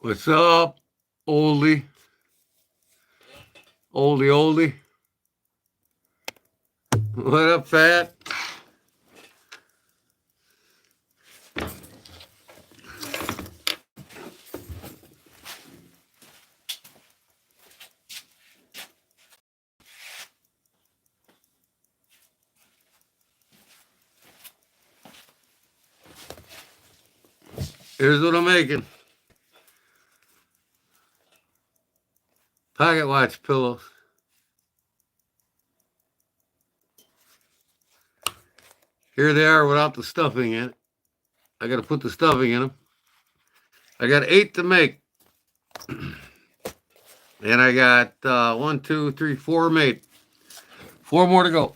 What's up, oldie? Oldie. What up, fat? Here's what I'm making. Pocket watch pillows. Here they are without the stuffing in it. I got to put the stuffing in them. I got 8 to make. And I got 1, 2, 3, 4 made. 4 more to go.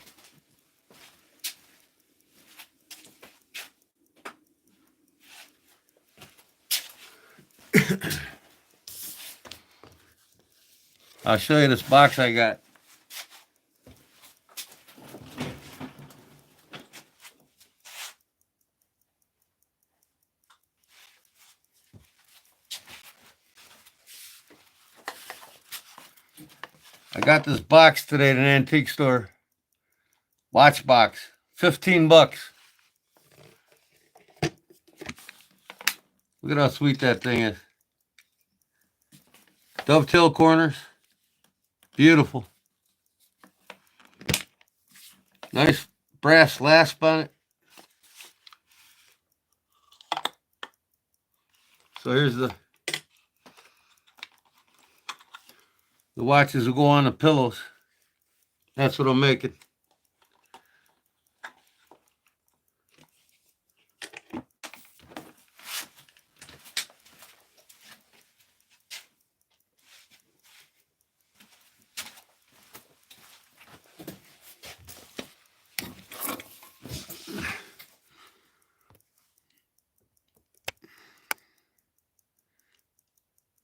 I'll show you this box I got. I got this box today at an antique store. Watch box. 15 bucks. Look at how sweet that thing is. Dovetail corners. Beautiful. Nice brass lasp on it. So here's the watches will go on the pillows. That's what I'm making.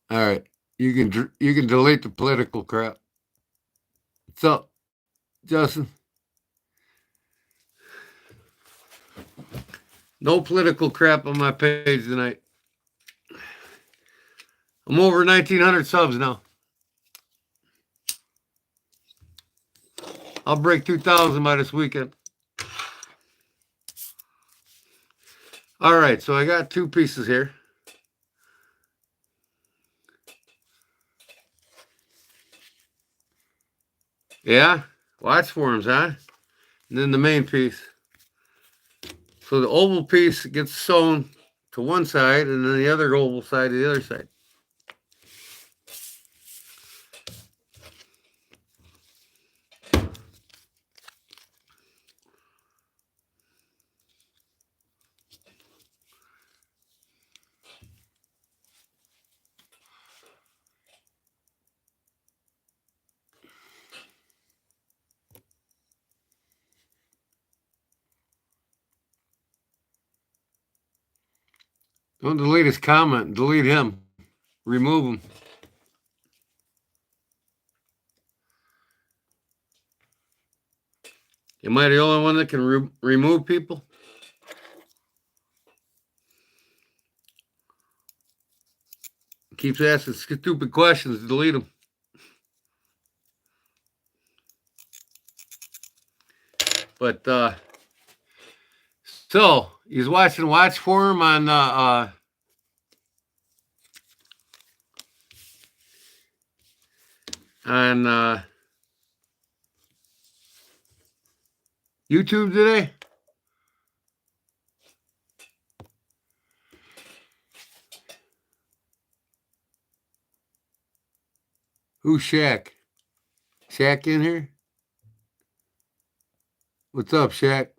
All right, you can delete the political crap. What's up, Justin? No political crap on my page tonight. I'm over 1,900 subs now. I'll break 2,000 by this weekend. All right, so I got 2 pieces here. Yeah, watch forms, huh? And then the main piece. So the oval piece gets sewn to one side, and then the other oval side to the other side. Don't delete his comment. Delete him. Remove him. Am I the only one that can remove people? Keeps asking stupid questions. Delete them. But so he's watching watch form on YouTube today. Who's Shaq? Shaq in here? What's up, Shaq?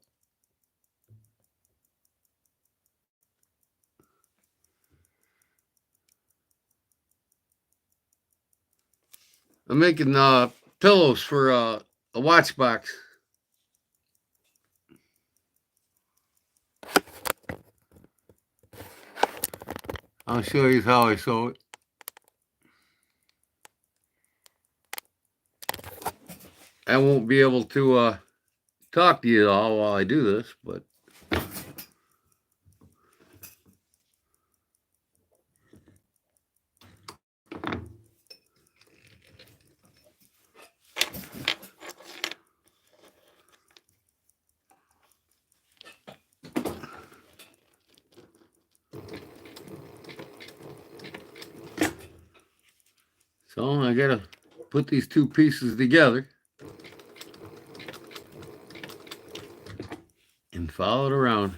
I'm making pillows for a watch box. I'll show you how I sew it. I won't be able to talk to you all while I do this, but So I gotta put these two pieces together and follow it around.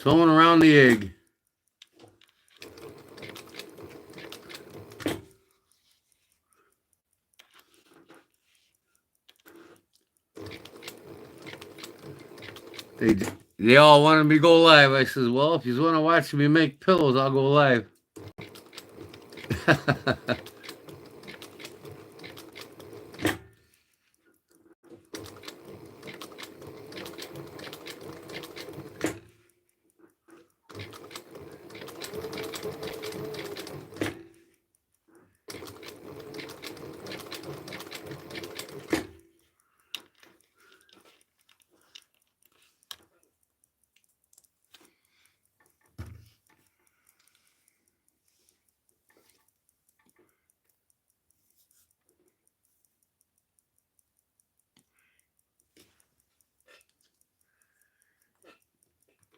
Sewing around the egg. They all wanted me to go live. I says, well, if you want to watch me make pillows, I'll go live.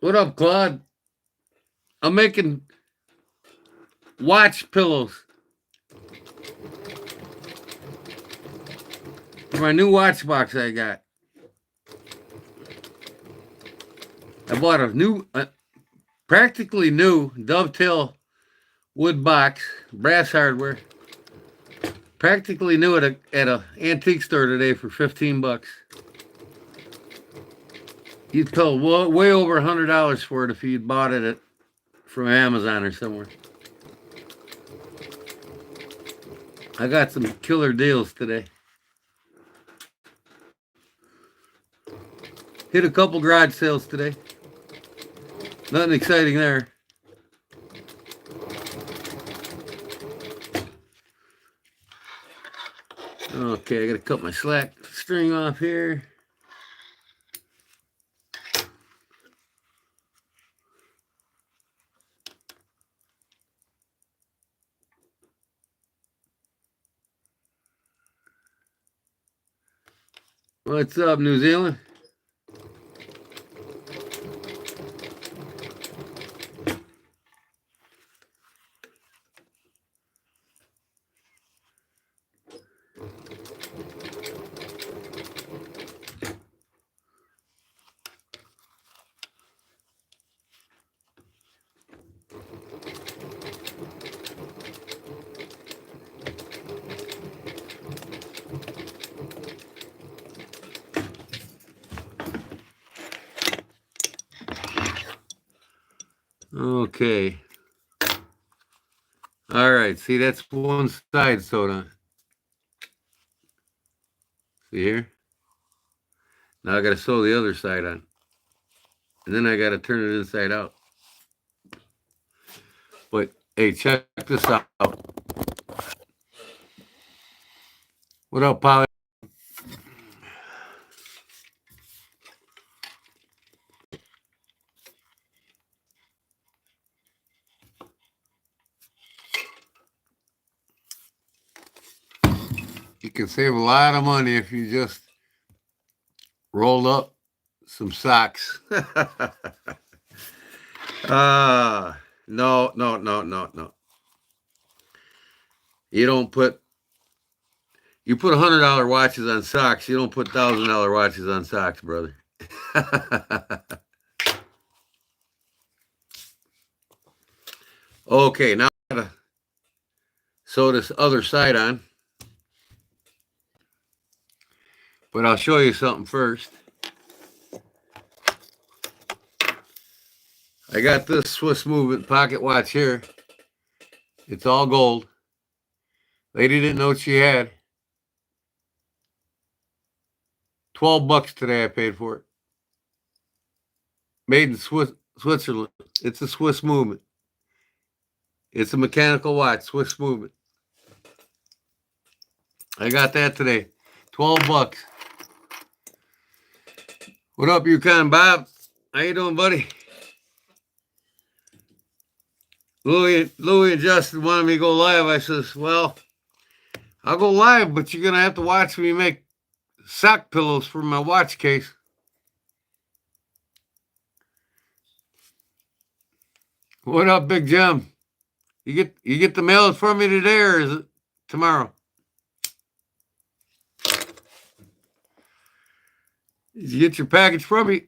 What up, Claude? I'm making watch pillows for my new watch box I got. I bought a new, practically new dovetail wood box, brass hardware. Practically new at a antique store today for 15 bucks. You'd pay way over $100 for it if you'd bought it from Amazon or somewhere. I got some killer deals today. Hit a couple garage sales today. Nothing exciting there. Okay, I gotta cut my slack string off here. What's up, New Zealand? Okay. All right. See, that's one side sewed on. See here? Now I got to sew the other side on. And then I got to turn it inside out. But, hey, check this out. What up, Polly? You can save a lot of money if you just roll up some socks. No. You put $100 watches on socks. You don't put $1,000 watches on socks, brother. Okay, now I gotta sew this other side on. But I'll show you something first. I got this Swiss Movement pocket watch here. It's all gold. Lady didn't know what she had. 12 bucks today I paid for it. Made in Switzerland. It's a Swiss Movement. It's a mechanical watch, Swiss Movement. I got that today. 12 bucks. What up, Yukon Bob? How you doing, buddy? Louie and Justin wanted me to go live. I says, well, I'll go live, but you're going to have to watch me make sock pillows for my watch case. What up, Big Jim? You get the mail for me today, or is it tomorrow? Did you get your package from me?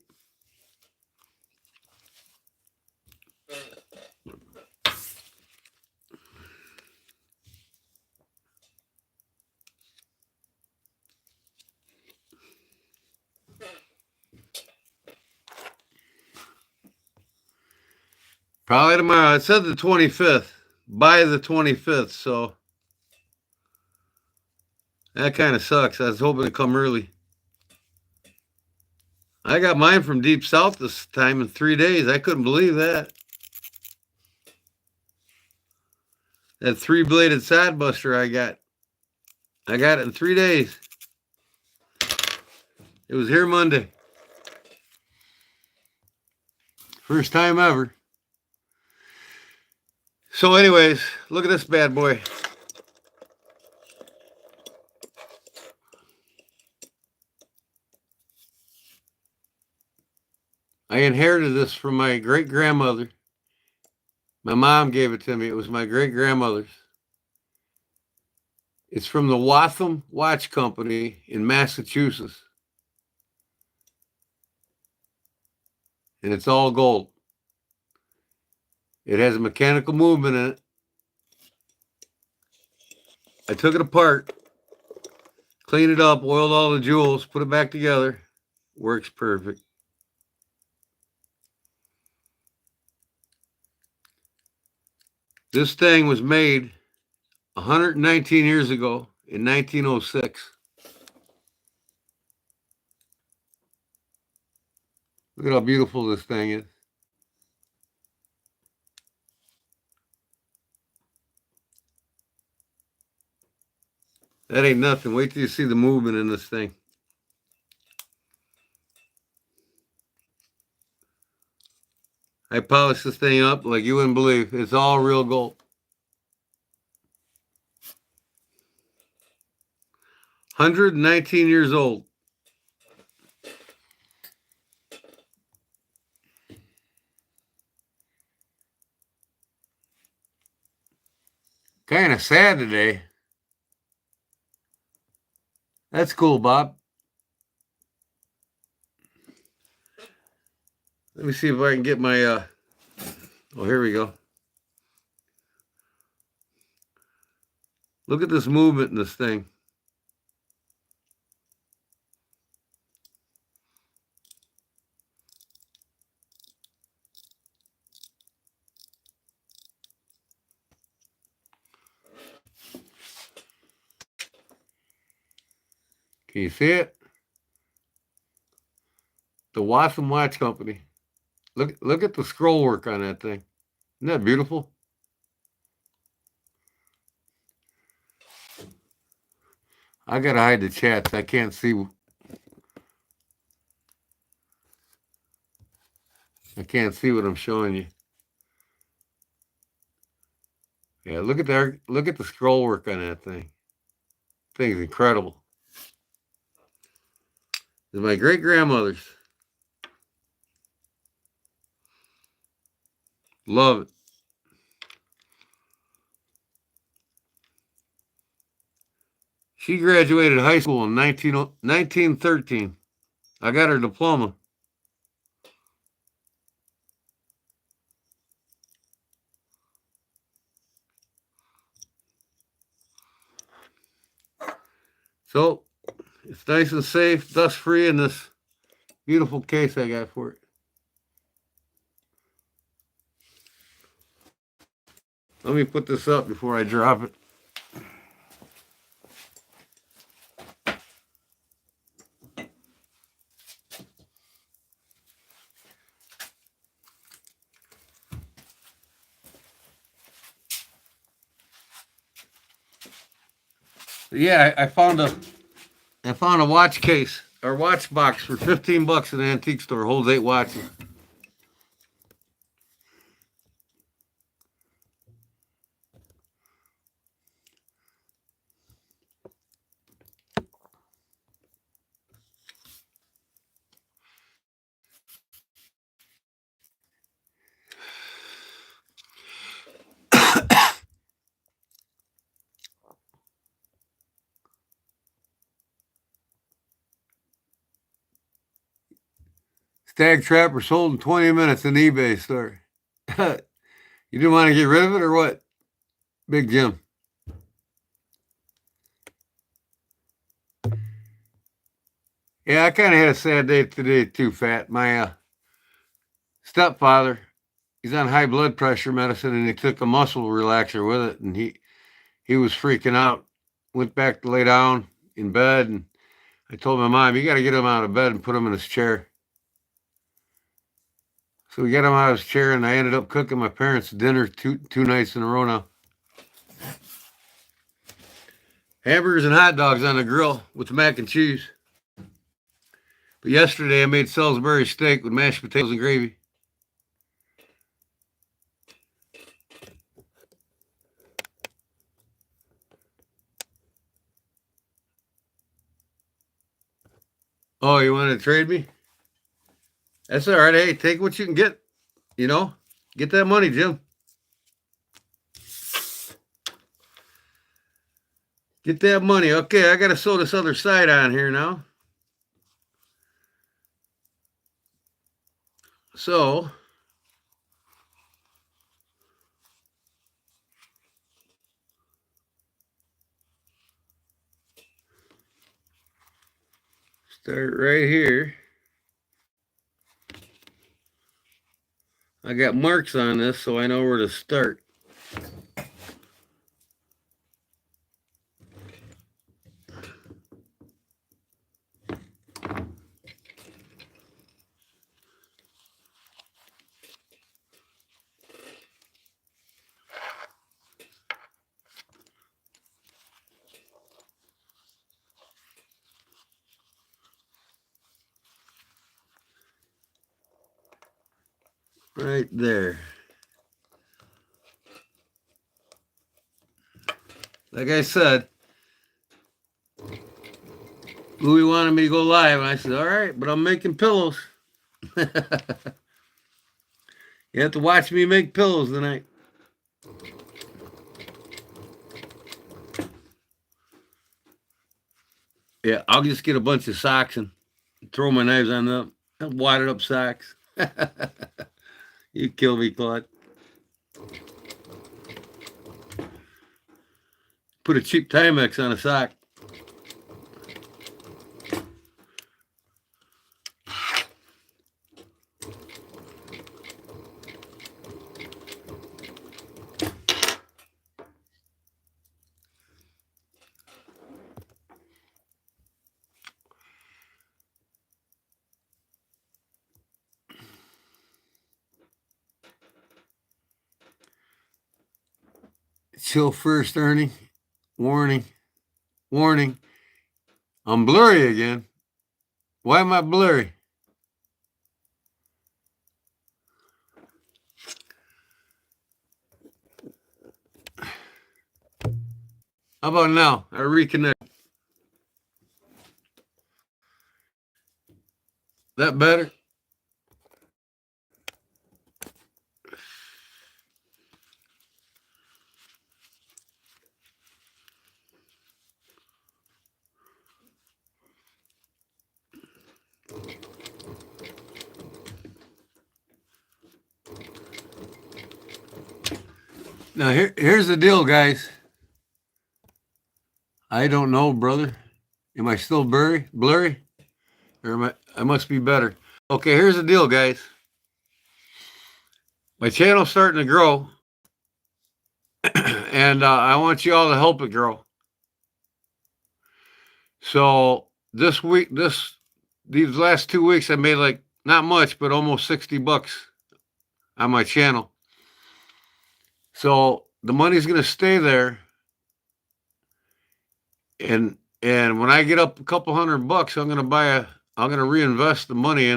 Probably tomorrow. It said the 25th. By the 25th, so that kind of sucks. I was hoping to come early. I got mine from deep south this time in 3 days. I couldn't believe that. That 3-bladed side buster I got it in 3 days. It was here Monday. First time ever. So anyways, look at this bad boy. I inherited this from my great-grandmother. My mom gave it to me. It was my great-grandmother's. It's from the Waltham Watch Company in Massachusetts. And it's all gold. It has a mechanical movement in it. I took it apart, cleaned it up, oiled all the jewels, put it back together. Works perfect. This thing was made 119 years ago in 1906. Look at how beautiful this thing is. That ain't nothing. Wait till you see the movement in this thing. I polished this thing up like you wouldn't believe. It's all real gold. 119 years old. Kind of sad today. That's cool, Bob. Let me see if I can get my, oh, here we go. Look at this movement in this thing. Can you see it? The Waltham Watch Company. Look at the scroll work on that thing. Isn't that beautiful? I gotta hide the chats. I can't see. I can't see what I'm showing you. Yeah, look at the scroll work on that thing. Thing's incredible. It's my great-grandmother's. Love it. She graduated high school in 1913. I got her diploma. So, it's nice and safe, dust-free in this beautiful case I got for it. Let me put this up before I drop it. Yeah, I found a watch case or watch box for $15 in an antique store. Holds 8 watches. Stag trapper sold in 20 minutes in eBay store. You didn't want to get rid of it or what? Big Jim. Yeah, I kind of had a sad day today too, Fat. My stepfather, he's on high blood pressure medicine, and he took a muscle relaxer with it, and he was freaking out. Went back to lay down in bed, and I told my mom, "You got to get him out of bed and put him in his chair." So we got him out of his chair, and I ended up cooking my parents dinner two nights in a row now. Hamburgers and hot dogs on the grill with mac and cheese. But yesterday I made Salisbury steak with mashed potatoes and gravy. Oh, you want to trade me? That's all right. Hey, take what you can get. You know, get that money, Jim. Get that money. Okay, I got to sew this other side on here now. So, start right here. I got marks on this, so I know where to start. Right there. Like I said, Louis wanted me to go live, and I said, all right, but I'm making pillows. You have to watch me make pillows tonight. Yeah, I'll just get a bunch of socks and throw my knives on them. Wadded up socks. You kill me, Claude. Put a cheap Timex on a sock. Chill first, Ernie. Warning. Warning. I'm blurry again. Why am I blurry? How about now? I reconnect. That better? Now here's the deal, guys. I don't know, brother. Am I still blurry? Or I must be better. Okay, here's the deal, guys. My channel's starting to grow, and I want you all to help it grow. So this week, these last 2 weeks, I made like not much, but almost $60 on my channel. So the money's going to stay there, and when I get up a couple $100, I'm going to reinvest the money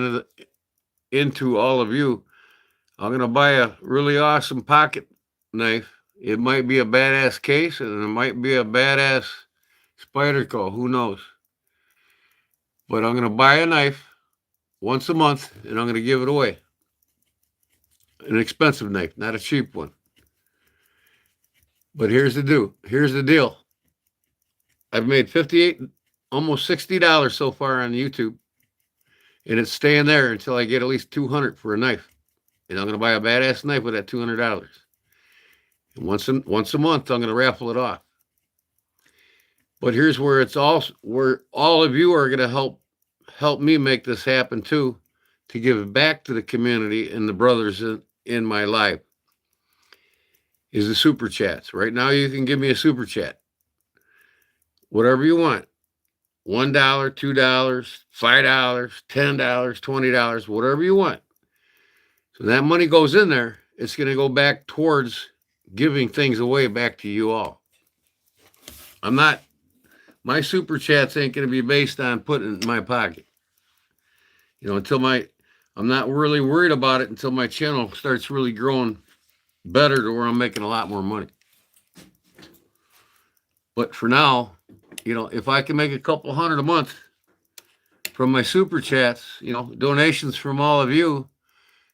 into all of you. I'm going to buy a really awesome pocket knife. It might be a badass case, and it might be a badass spider call. Who knows? But I'm going to buy a knife once a month, and I'm going to give it away. An expensive knife, not a cheap one. But here's the deal. I've made $58, almost $60 so far on YouTube. and it's staying there until I get at least 200 for a knife. And I'm going to buy a badass knife with that $200. And once a month, I'm going to raffle it off. But here's where it's all where all of you are going to help me make this happen too, to give back to the community and the brothers in my life. Is the super chats. Right now, you can give me a super chat, whatever you want. $1, $2, $5, $10, $20, whatever you want. So that money goes in there. It's going to go back towards giving things away back to you all. My super chats ain't going to be based on putting it in my pocket. I'm not really worried about it until my channel starts really growing better to where I'm making a lot more money. But for now, if I can make a couple hundred a month from my super chats, donations from all of you,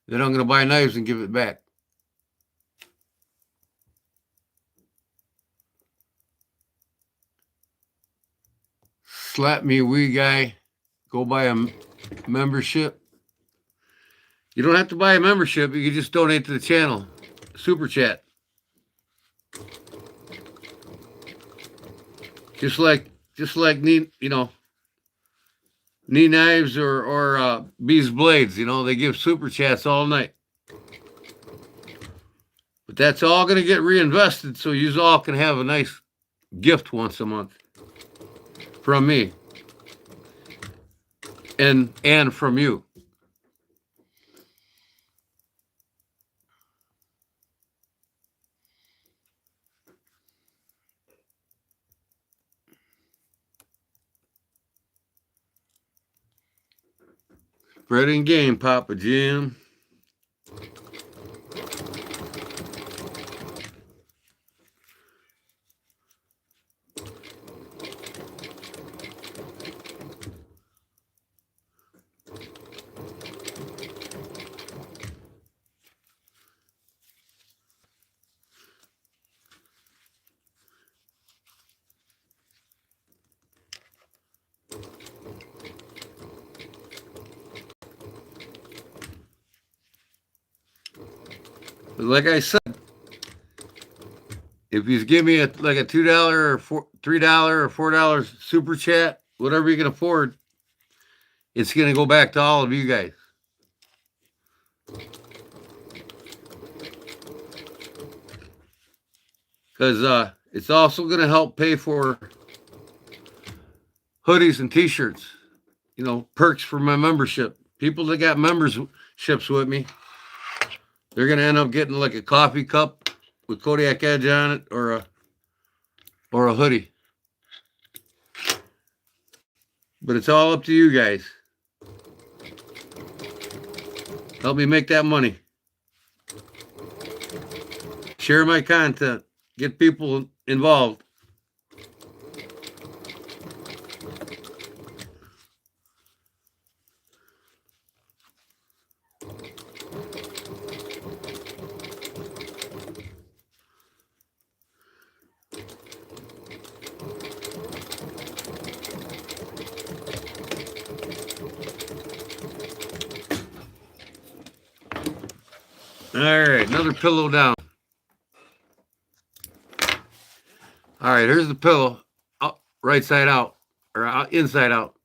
then I'm going to buy knives and give it back. Slap me, wee guy. Go buy a membership. You don't have to buy a membership. You can just donate to the channel. Super chat. Just like knee knives or Bees Blades. They give super chats all night. But that's all going to get reinvested, so you all can have a nice gift once a month from me and from you. Bread and game, Papa Jim. But like I said, if you give me a $2 or $3 or $4 super chat, whatever you can afford, it's going to go back to all of you guys. Because it's also going to help pay for hoodies and t-shirts, perks for my membership. People that got memberships with me, they're going to end up getting like a coffee cup with Kodiak Edge on it or a hoodie. But it's all up to you guys. Help me make that money. Share my content. Get people involved. All right, another pillow down. All right, here's the pillow, right side out, or inside out.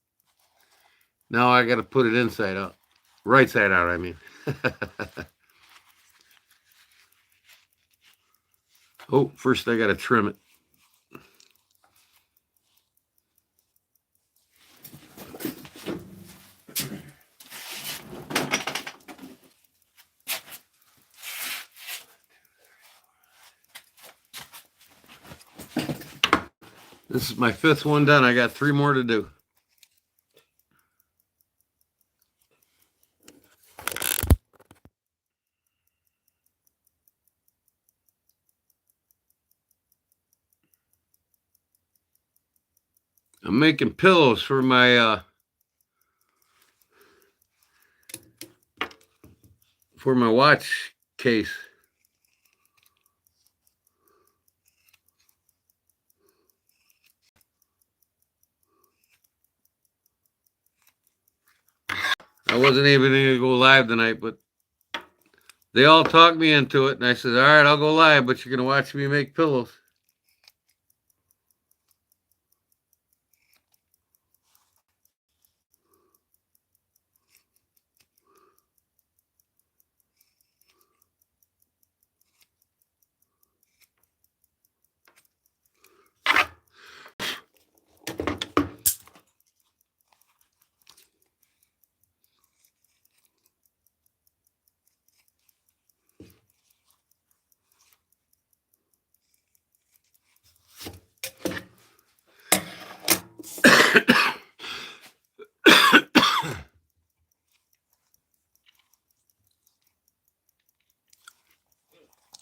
Now I got to put it inside out. Right side out, I mean. Oh, first I got to trim it. This is my 5th one done. I got 3 more to do. I'm making pillows for my watch case. I wasn't even going to go live tonight, but they all talked me into it, and I said, all right, I'll go live, but you're going to watch me make pillows.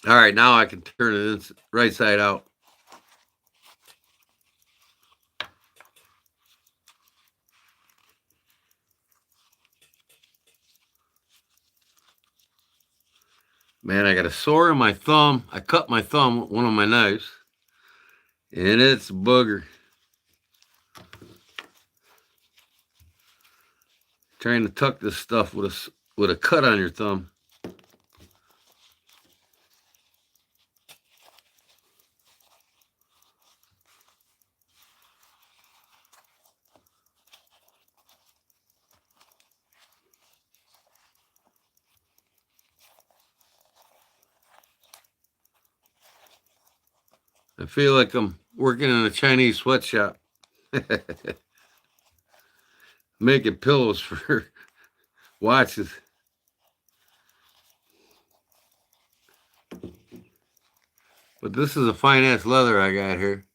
All right, now I can turn it right side out. Man, I got a sore in my thumb. I cut my thumb with one of my knives, and it's a booger. Trying to tuck this stuff with a cut on your thumb. I feel like I'm working in a Chinese sweatshop. Making pillows for watches. But this is a fine-ass leather I got here.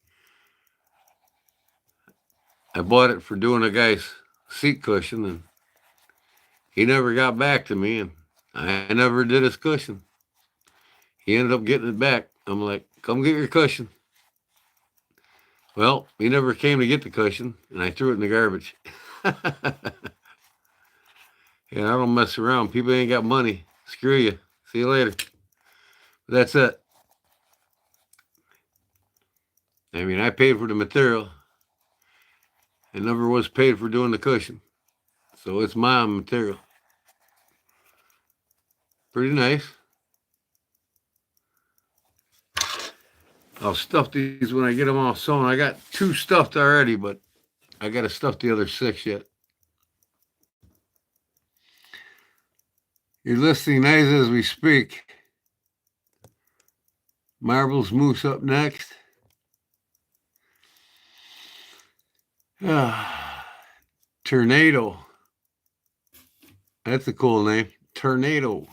I bought it for doing a guy's seat cushion, and he never got back to me, and I never did his cushion. He ended up getting it back. I'm like, come get your cushion. Well, he never came to get the cushion, and I threw it in the garbage. Yeah, I don't mess around. People ain't got money. Screw you. See you later. That's it. I mean, I paid for the material. I never was paid for doing the cushion. So it's my material. Pretty nice. I'll stuff these when I get them all sewn. I got 2 stuffed already, but I got to stuff the other 6 yet. You're listening nice as we speak. Marbles Moose up next. Tornado. That's a cool name. Tornado.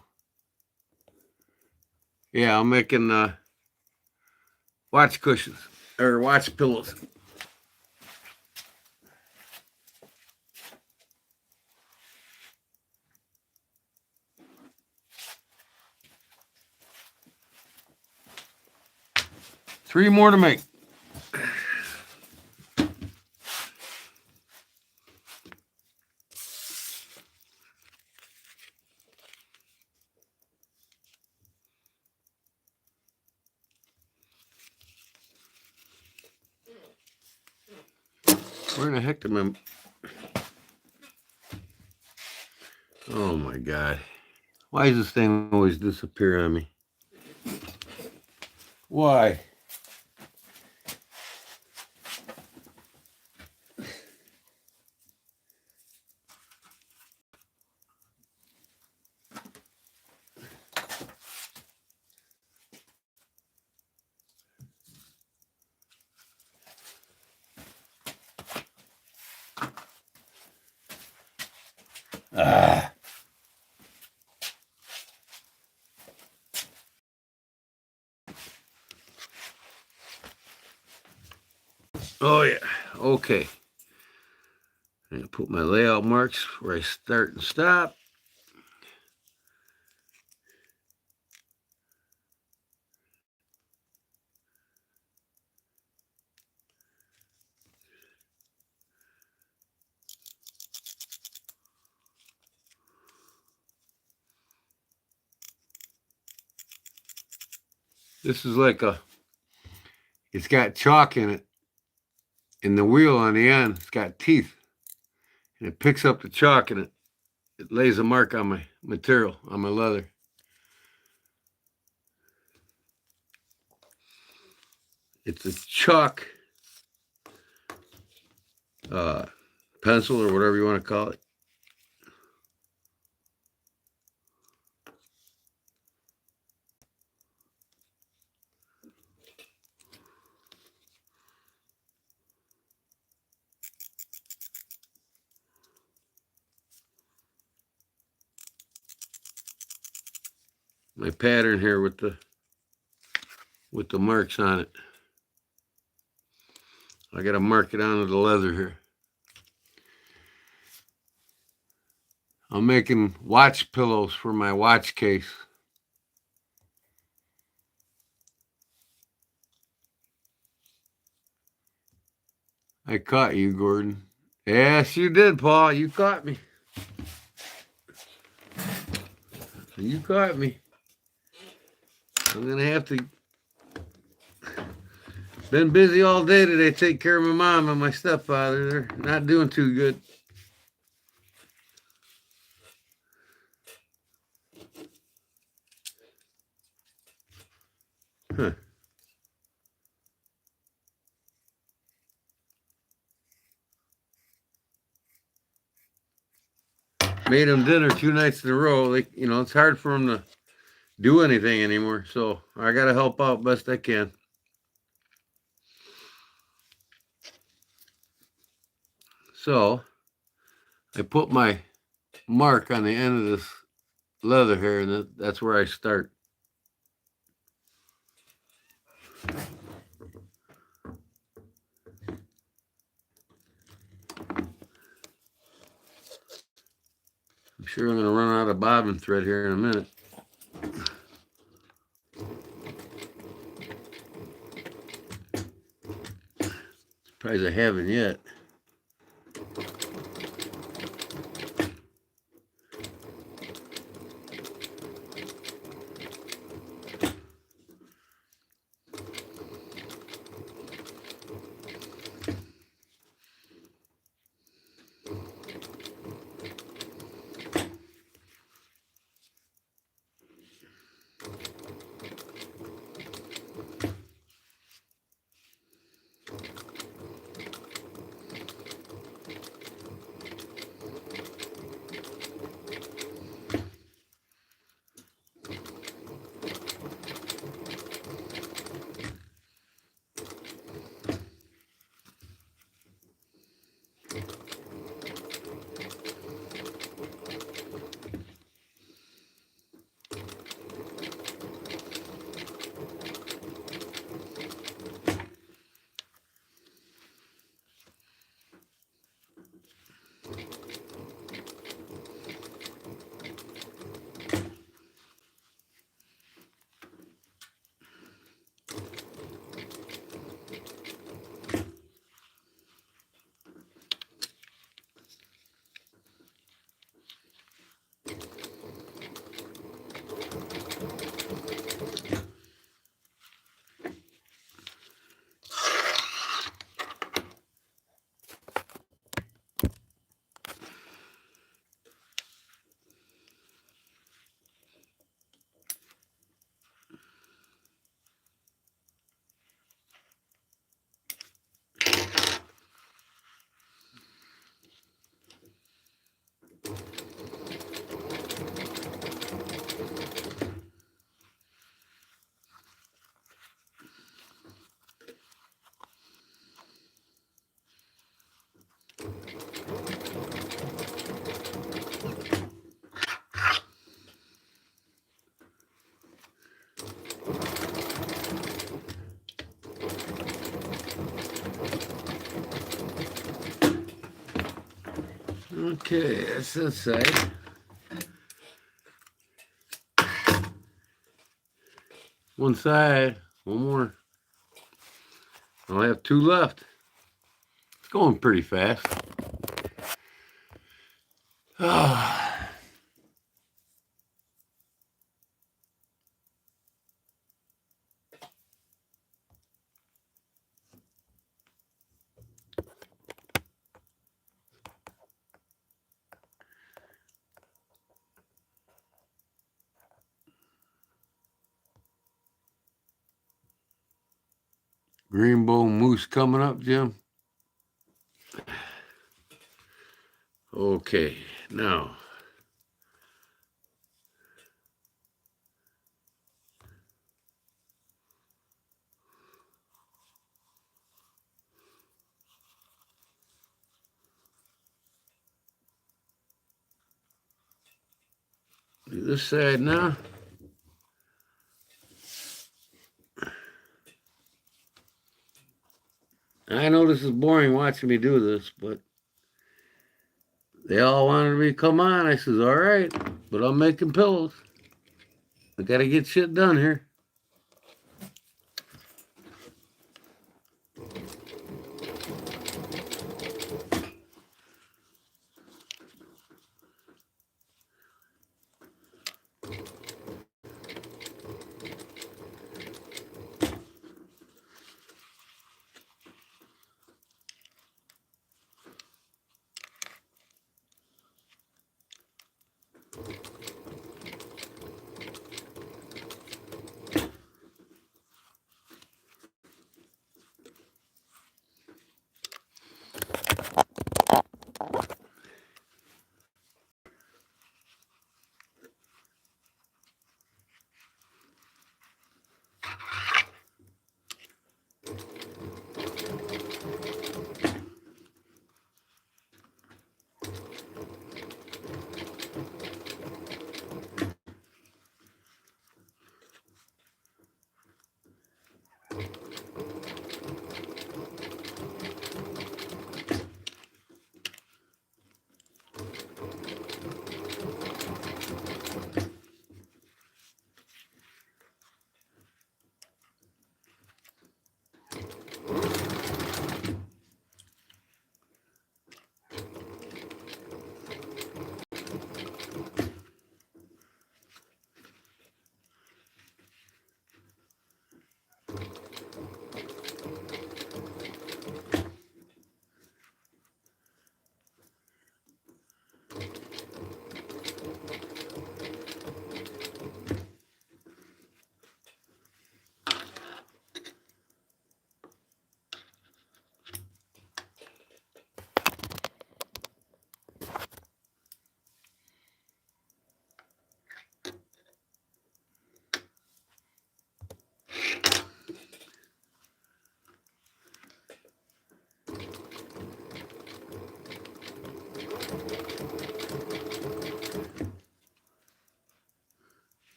Yeah, I'm making watch cushions or watch pillows. Three more to make. Where the heck am I? Oh my God. Why does this thing always disappear on me? Why? Ah. Oh yeah, okay. I'm gonna put my layout marks where I start and stop. This is like it's got chalk in it. And the wheel on the end, it's got teeth. And it picks up the chalk in it. it lays a mark on my material, on my leather. It's a chalk pencil or whatever you want to call it. My pattern here with the marks on it. I got to mark it onto the leather here. I'm making watch pillows for my watch case. I caught you, Gordon. Yes, you did, Paul. You caught me. You caught me. I'm going to have to... Been busy all day today. Take care of my mom and my stepfather. They're not doing too good. Huh. Made them dinner 2 nights in a row. It's hard for them to do anything anymore. So I got to help out best I can. So I put my mark on the end of this leather here, and that's where I start. I'm sure I'm going to run out of bobbin thread here in a minute. Surprised I haven't yet. Okay, that's this side. One side, one more. I'll have 2 left. It's going pretty fast. Rainbow moose coming up, Jim. Okay, now. Do this side now. I know this is boring watching me do this, but they all wanted me to come on. I says, all right, but I'm making pillows. I got to get shit done here.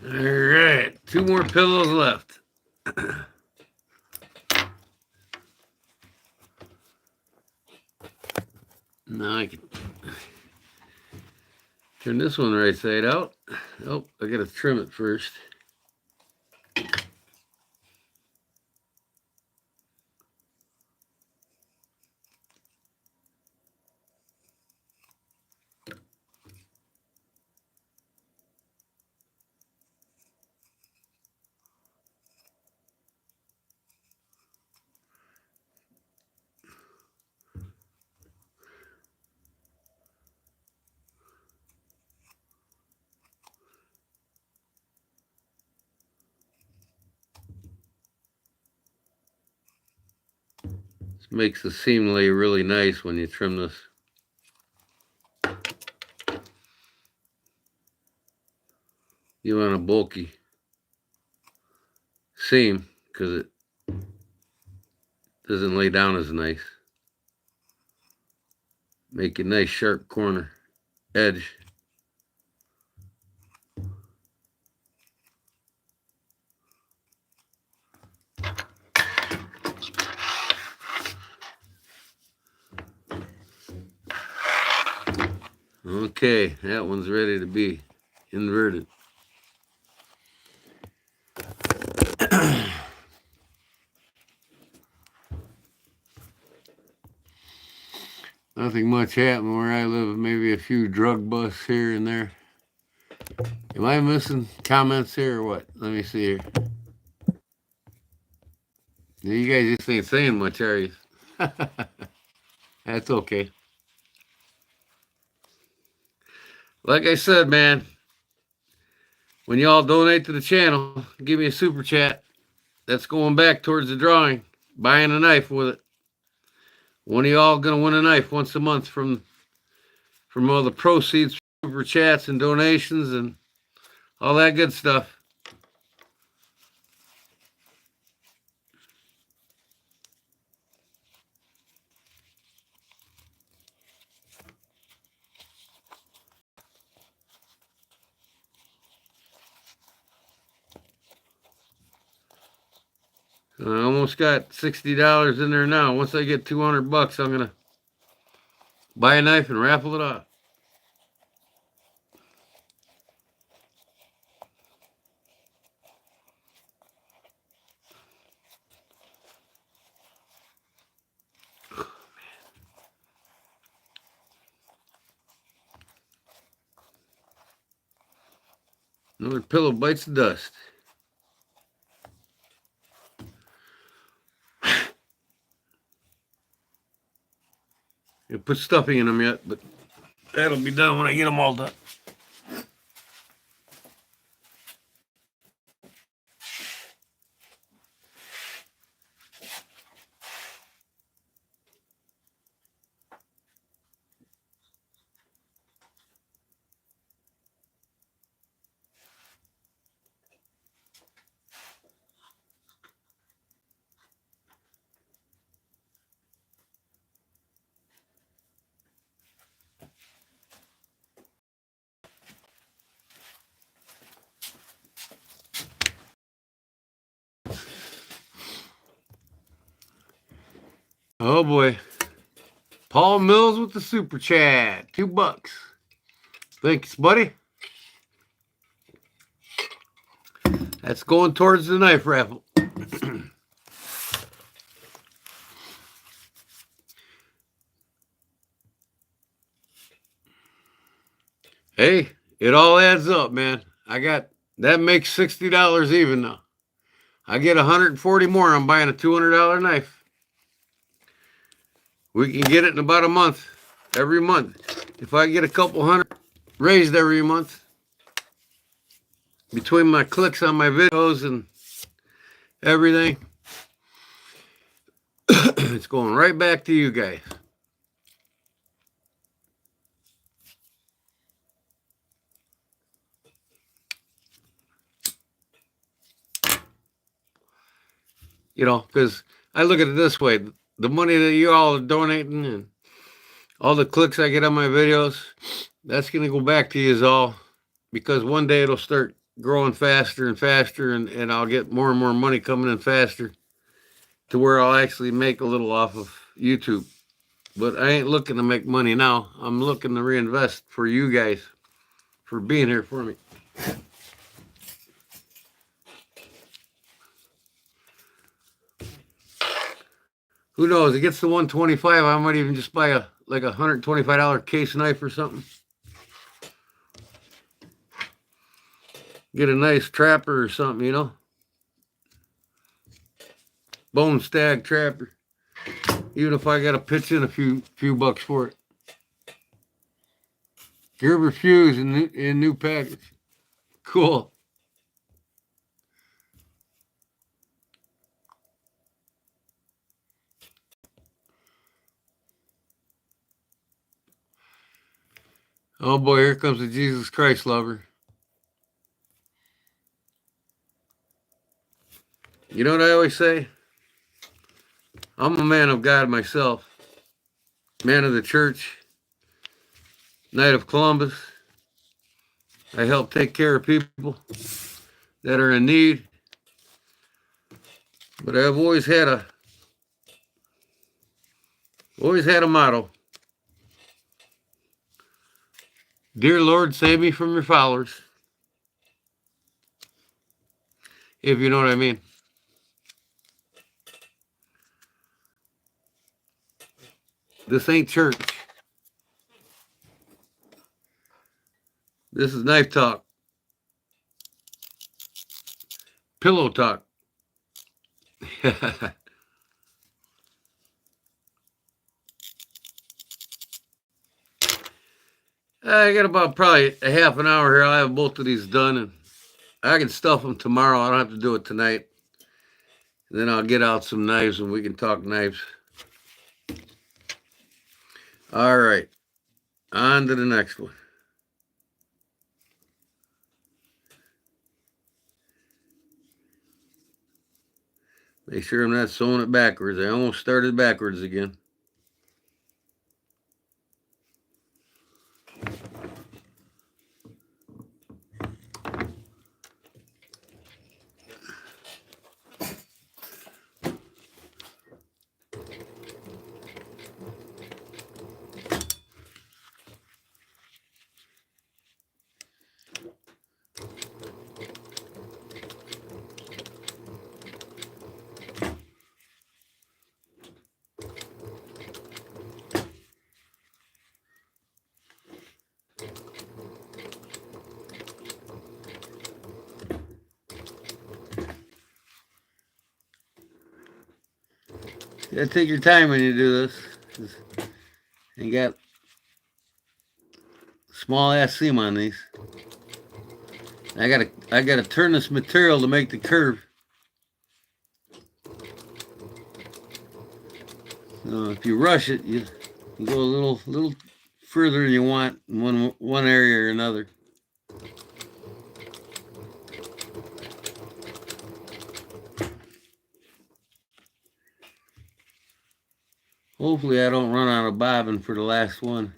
All right, 2 more pillows left. Now I can turn this one right side out. Oh, I gotta trim it first. This makes the seam lay really nice when you trim this. You want a bulky seam because it doesn't lay down as nice. Make a nice sharp corner edge. Okay, that one's ready to be inverted. Nothing much happened where I live. Maybe a few drug busts here and there. Am I missing comments here or what? Let me see here. You guys just ain't saying much, are you? That's okay. Like I said, man, when y'all donate to the channel, give me a super chat. That's going back towards the drawing. Buying a knife with it. One of y'all gonna win a knife once a month from all the proceeds, super chats and donations and all that good stuff. I almost got $60 in there now. Once I get 200 bucks, I'm gonna buy a knife and raffle it off. Another pillow bites the dust. I put stuffing in them yet, but that'll be done when I get them all done. Oh boy. Paul Mills with the super chat. $2. Thanks, buddy. That's going towards the knife raffle. Hey, it all adds up, man. That makes $60 even now. I get 140 more. I'm buying a $200 knife. We can get it in about a month, every month. If I get a couple hundred raised every month, between my clicks on my videos and everything, it's going right back to you guys. You know, because I look at it this way. The money that you all are donating and all the clicks I get on my videos, that's going to go back to you all, because one day it'll start growing faster and faster, and I'll get more and more money coming in faster to where I'll actually make a little off of YouTube. But I ain't looking to make money now. I'm looking to reinvest for you guys, for being here for me. Who knows? It gets to 125. I might even just buy a $125 case knife or something. Get a nice trapper or something, you know? Bone stag trapper. Even if I got to pitch in a few bucks for it. Gerber fuse in new package. Cool. Oh boy, here comes the Jesus Christ lover. You know what I always say? I'm a man of God myself. Man of the church. Knight of Columbus. I help take care of people that are in need. But I've always had a motto. Dear Lord, save me from your followers. If you know what I mean. This ain't church. This is knife talk. pillow talk. I got about probably a half an hour here. I'll have both of these done, and I can stuff them tomorrow. I don't have to do it tonight. And then I'll get out some knives and we can talk knives. All right, on to the next one. Make sure I'm not sewing it backwards. I almost started backwards again. You gotta take your time when you do this. You got small ass seam on these. I gotta turn this material to make the curve. If you rush it, you go a little further than you want in one area or another. Hopefully I don't run out of bobbin for the last one.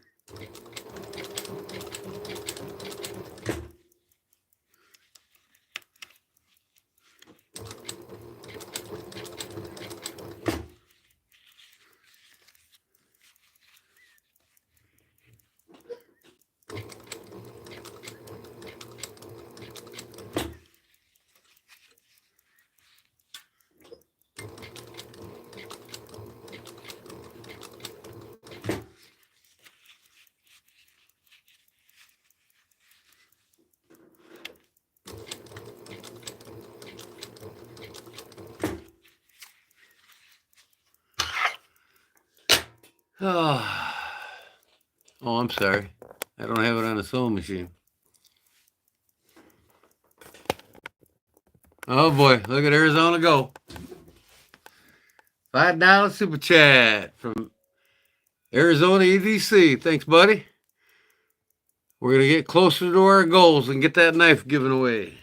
Oh, I'm sorry. I don't have it on the sewing machine. Oh boy, look at Arizona go. $5 super chat from Arizona EDC. Thanks, buddy. We're going to get closer to our goals and get that knife given away.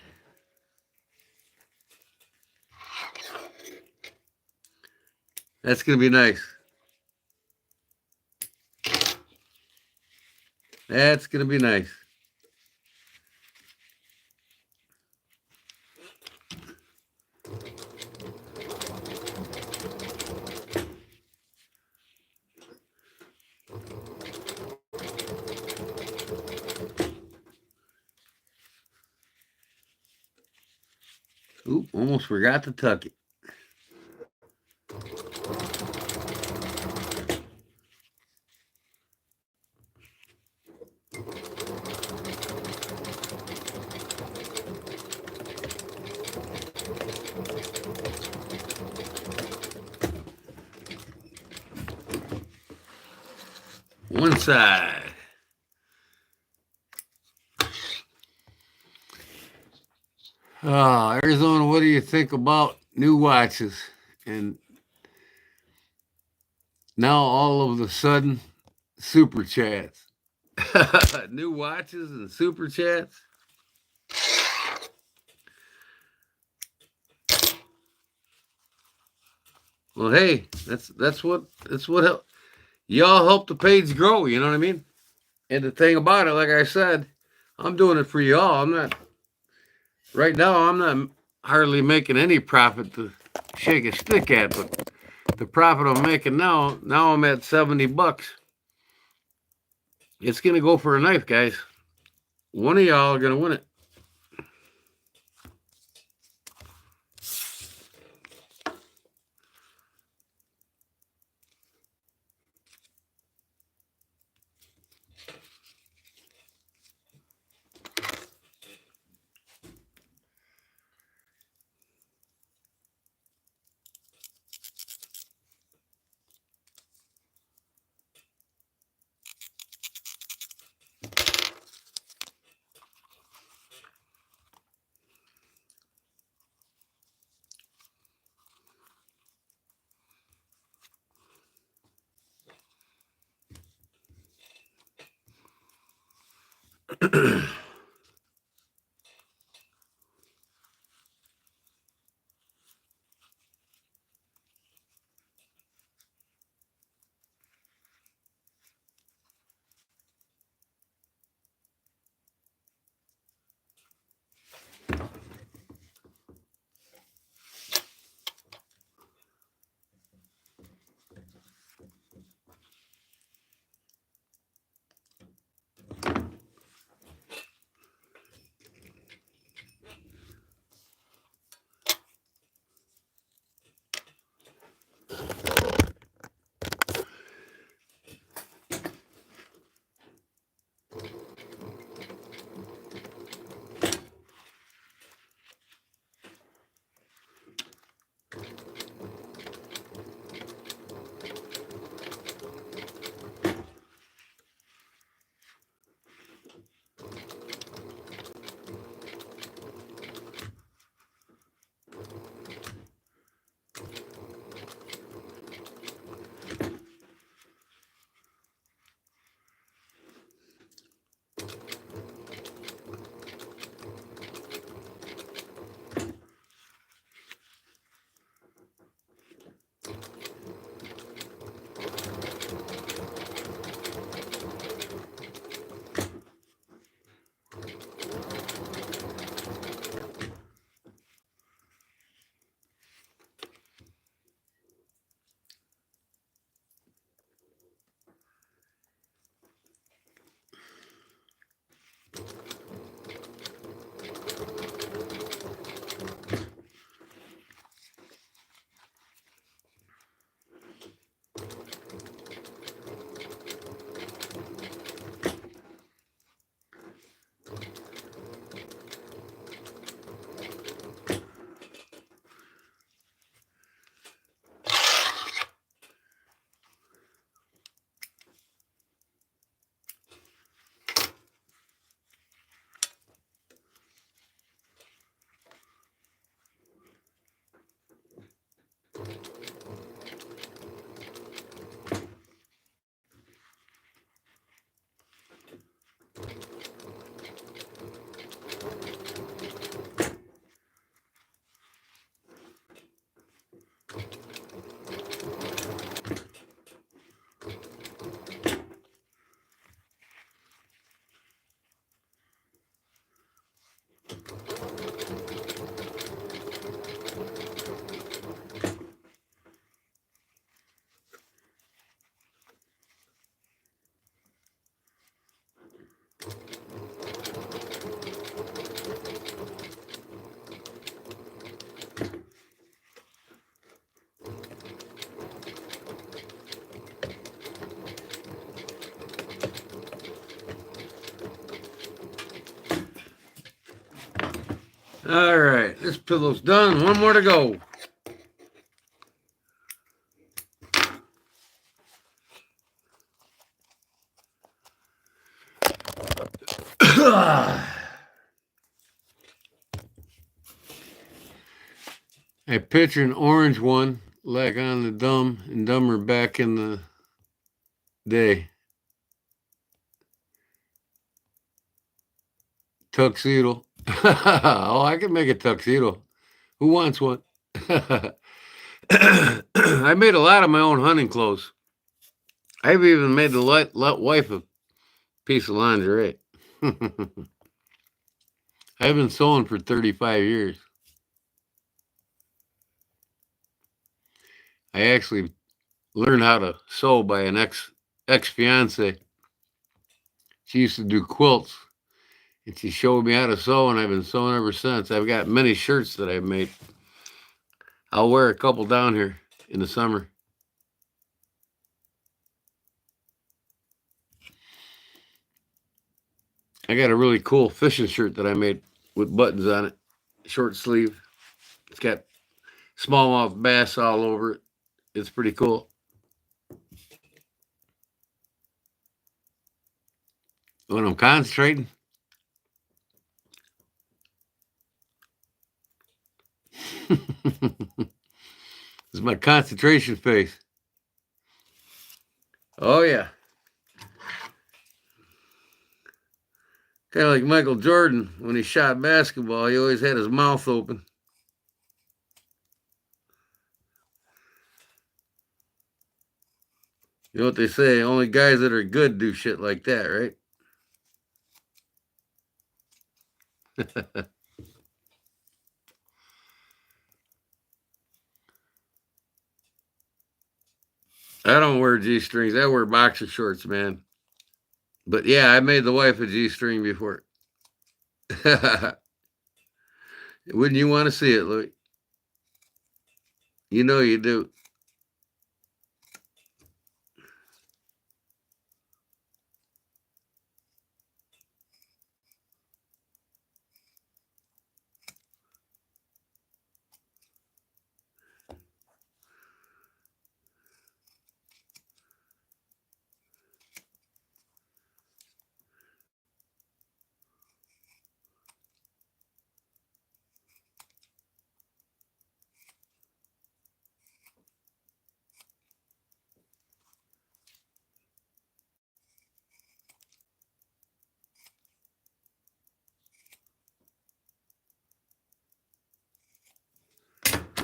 That's going to be nice. That's going to be nice. Oop, almost forgot to tuck it. One side. Arizona, what do you think about new watches? And now all of a sudden, super chats. New watches and super chats. Well, hey, that's what y'all help the page grow. You know what I mean? And the thing about it, like I said, I'm doing it for y'all. Right now, I'm not hardly making any profit to shake a stick at, but the profit I'm making now I'm at $70. It's going to go for a knife, guys. One of y'all are going to win it. All right, this pillow's done. One more to go. I picture an orange one like on the Dumb and Dumber back in the day. Tuxedo. Oh, I can make a tuxedo. Who wants one? I made a lot of my own hunting clothes. I've even made the wife a piece of lingerie. I've been sewing for 35 years. I actually learned how to sew by an ex fiance. She used to do quilts, and she showed me how to sew, and I've been sewing ever since. I've got many shirts that I've made. I'll wear a couple down here in the summer. I got a really cool fishing shirt that I made with buttons on it, short sleeve. It's got smallmouth bass all over it. It's pretty cool. When I'm concentrating, this is my concentration face. Oh, yeah. Kind of like Michael Jordan when he shot basketball, he always had his mouth open. You know what they say? Only guys that are good do shit like that, right? I don't wear G strings. I wear boxer shorts, man. But yeah, I made the wife a G string before. Wouldn't you want to see it, Louis? You know you do.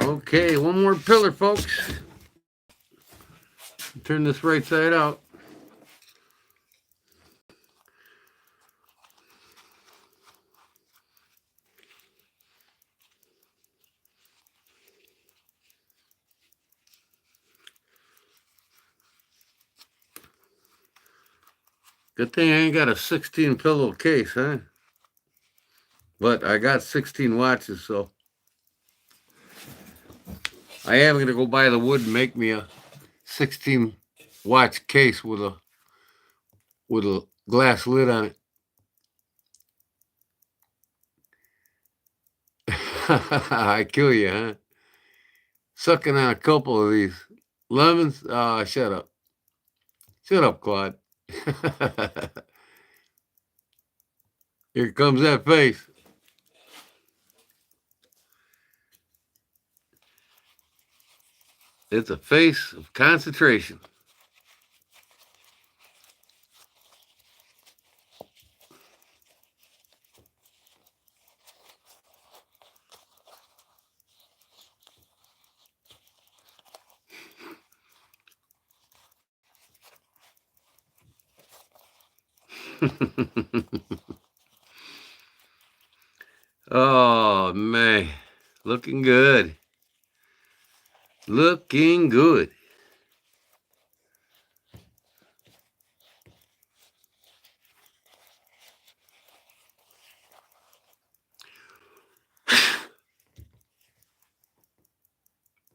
Okay, one more pillar, folks. Turn this right side out. Good thing I ain't got a 16 pillow case, huh? But I got 16 watches, so I am going to go buy the wood and make me a 16 watch case with a glass lid on it. I kill you, huh? Sucking on a couple of these lemons. Oh, shut up. Shut up, Claude. Here comes that face. It's a face of concentration. Oh, man. Looking good. Looking good.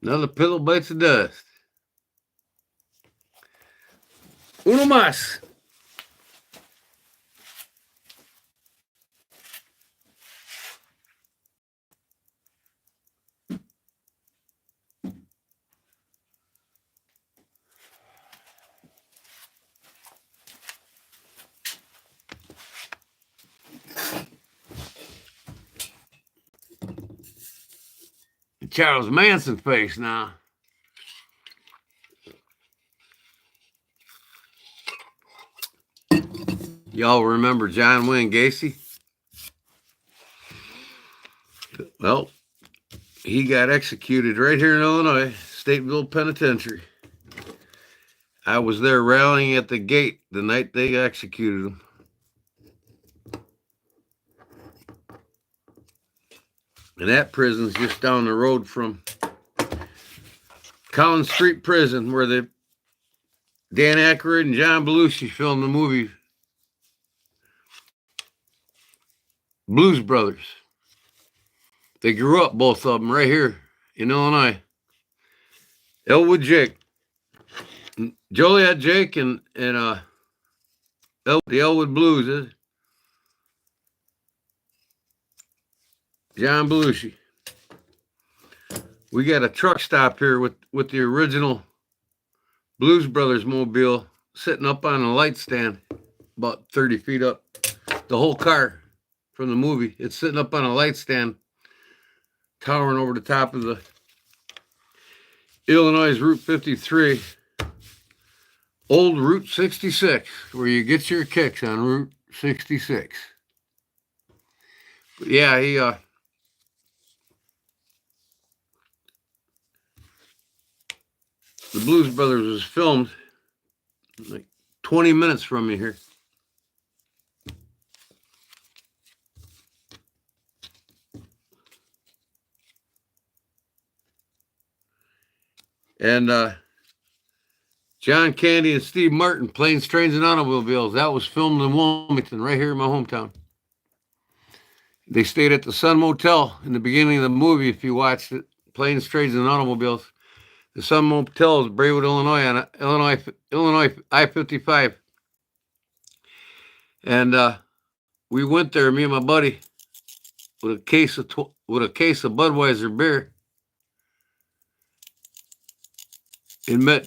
Another pillow bites of dust. Uno más. Charles Manson face now. Y'all remember John Wayne Gacy? Well, he got executed right here in Illinois, Stateville Penitentiary. I was there rallying at the gate the night they executed him. And that prison's just down the road from Collins Street Prison, where Dan Aykroyd and John Belushi filmed the movie Blues Brothers. They grew up, both of them, right here in Illinois. Elwood Jake. Joliet Jake and the Elwood Blues. John Belushi. We got a truck stop here with the original Blues Brothers mobile sitting up on a light stand about 30 feet up. The whole car from the movie, it's sitting up on a light stand towering over the top of the Illinois Route 53, old Route 66, where you get your kicks on Route 66. But yeah, the Blues Brothers was filmed like 20 minutes from me here. And John Candy and Steve Martin, Planes, Trains, and Automobiles. That was filmed in Wilmington, right here in my hometown. They stayed at the Sun Motel in the beginning of the movie. If you watched it, Planes, Trains, and Automobiles. The Sun Motel is Braywood, Illinois, on Illinois I-55. And we went there, me and my buddy, with a case of Budweiser beer, and met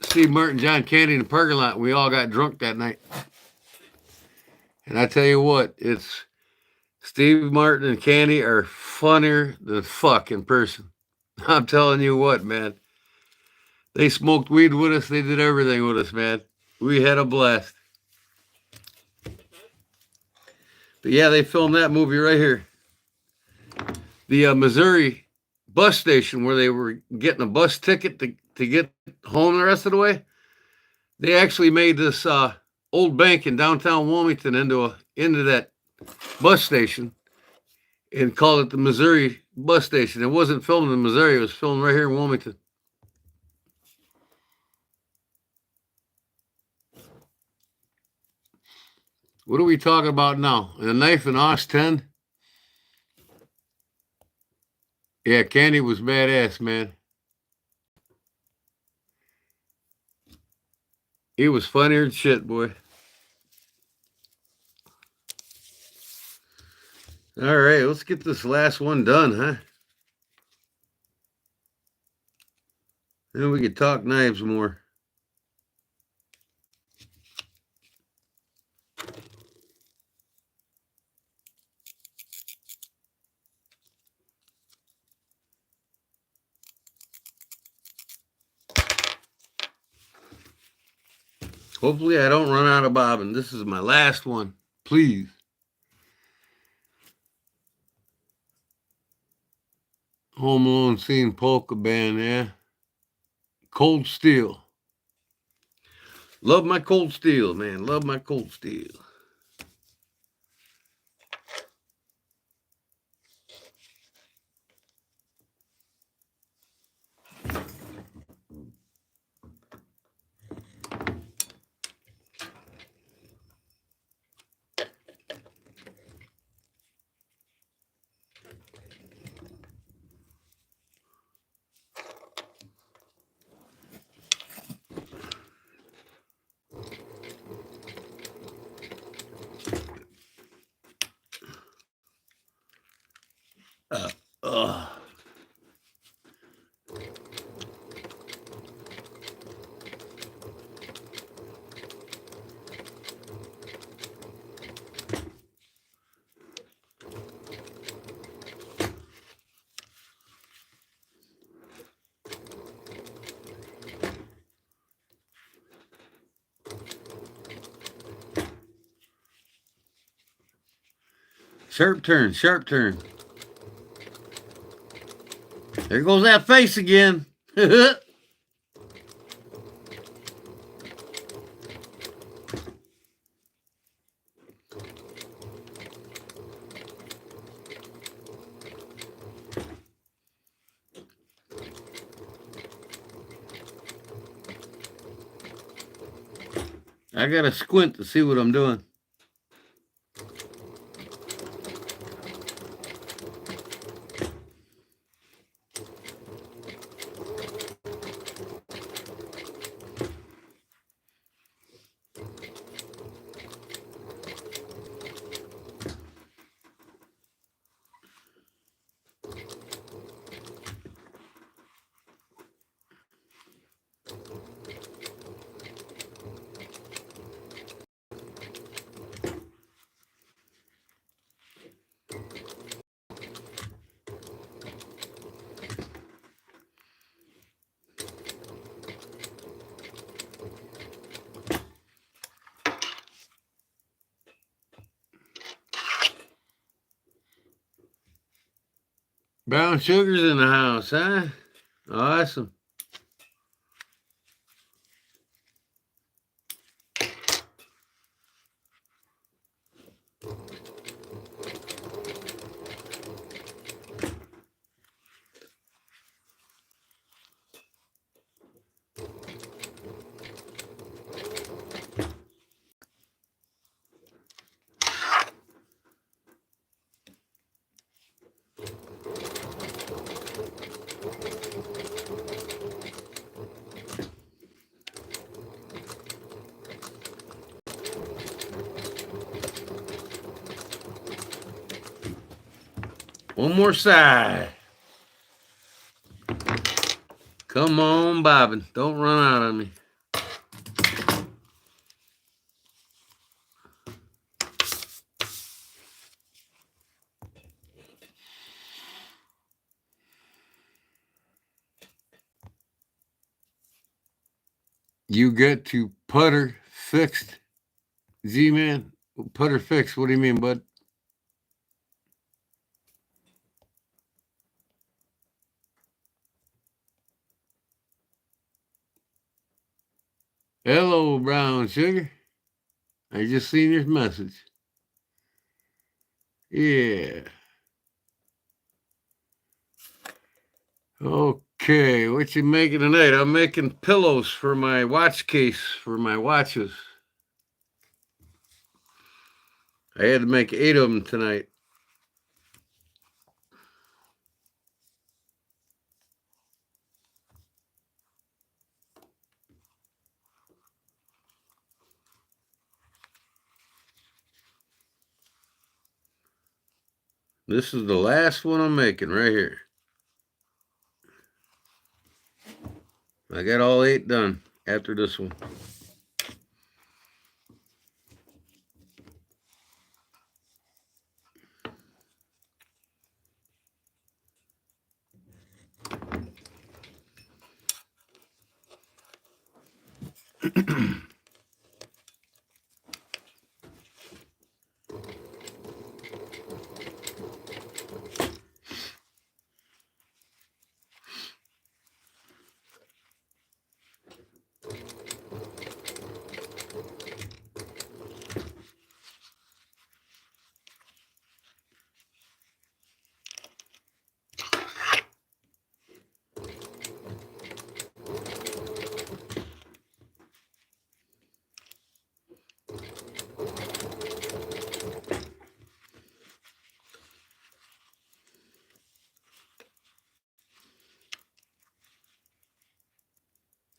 Steve Martin, John Candy in the parking lot. We all got drunk that night. And I tell you what, it's Steve Martin and Candy are funnier than fuck in person. I'm telling you what, man. They smoked weed with us. They did everything with us, man. We had a blast. But yeah, they filmed that movie right here. The Missouri bus station where they were getting a bus ticket to get home the rest of the way. They actually made this old bank in downtown Wilmington into that bus station and called it the Missouri bus station. It wasn't filmed in Missouri. It was filmed right here in Wilmington. What are we talking about now? A knife and Os 10? Yeah, Candy was badass, man. He was funnier than shit, boy. All right, let's get this last one done, huh? Then we could talk knives more. Hopefully I don't run out of bobbin. This is my last one. Please. Home Alone Scene Polka Band, yeah. Cold Steel. Love my Cold Steel, man. Love my Cold Steel. Sharp turn, sharp turn. There goes that face again. I gotta squint to see what I'm doing. Brown sugar's in the house, huh? Awesome. One more side. Come on, bobbin. Don't run out on me. You get to putter fixed, Z-Man. Putter fixed. What do you mean, bud? Hello, brown sugar. I just seen your message. Yeah. Okay, what you making tonight? I'm making pillows for my watch case for my watches. I had to make 8 of them tonight. This is the last one I'm making right here. I got all 8 done after this one.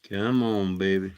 Come on, baby.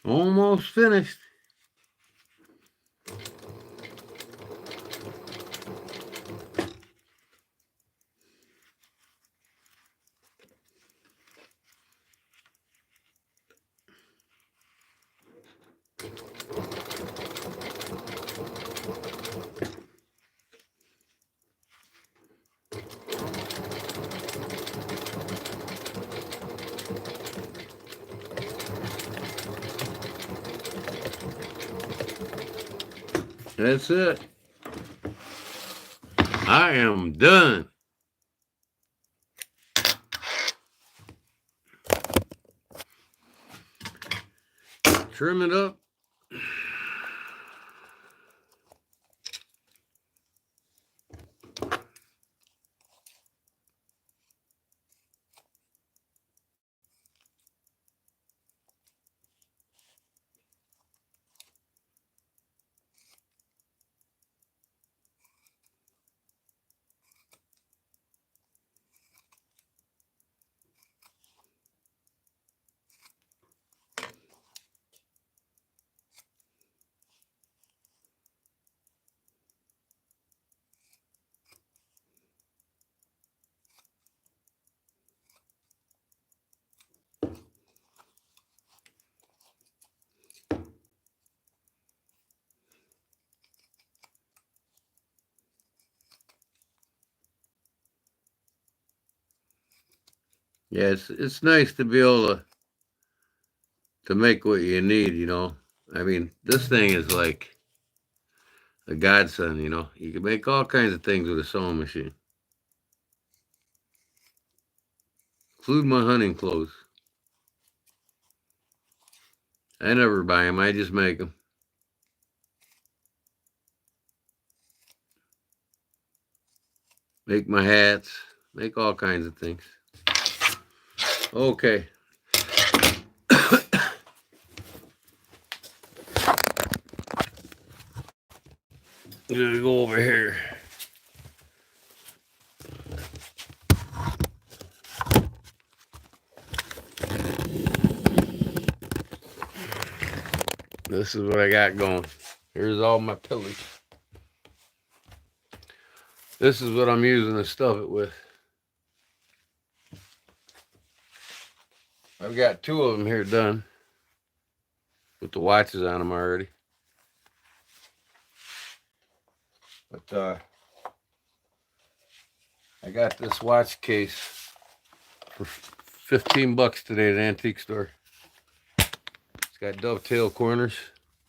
Almost finished. That's it. I am done. Trim it up. Yeah, it's nice to be able to make what you need, you know. I mean, this thing is like a godsend, you know. You can make all kinds of things with a sewing machine, include my hunting clothes. I never buy them, I just make them. Make my hats, make all kinds of things. Okay. I'm gonna go over here. This is what I got going. Here's all my pillage. This is what I'm using to stuff it with. I've got 2 of them here done with the watches on them already. But I got this watch case for $15 today at an antique store. It's got dovetail corners.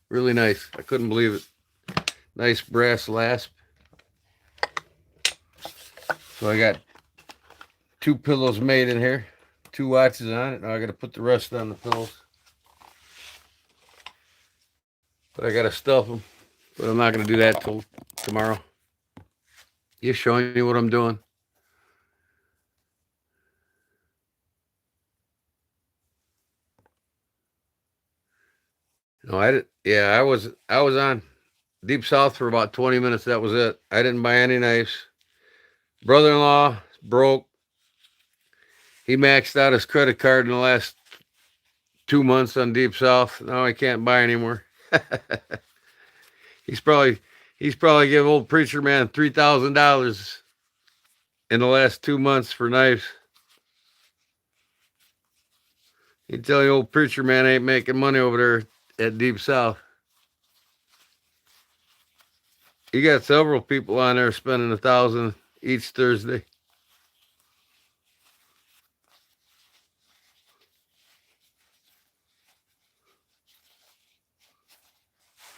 Really nice. I couldn't believe it. Nice brass lasp. So I got 2 pillows made in here. 2 watches on it. Now I got to put the rest on the pillows. But I got to stuff them. But I'm not going to do that till tomorrow. Just showing you what I'm doing. No, I did. Yeah, I was on Deep South for about 20 minutes. That was it. I didn't buy any knives. Brother-in-law broke. He maxed out his credit card in the last 2 months on Deep South. Now I can't buy anymore. he's probably give old preacher man $3,000 in the last 2 months for knives. You tell the old preacher man ain't making money over there at Deep South. You got several people on there spending $1,000 each Thursday.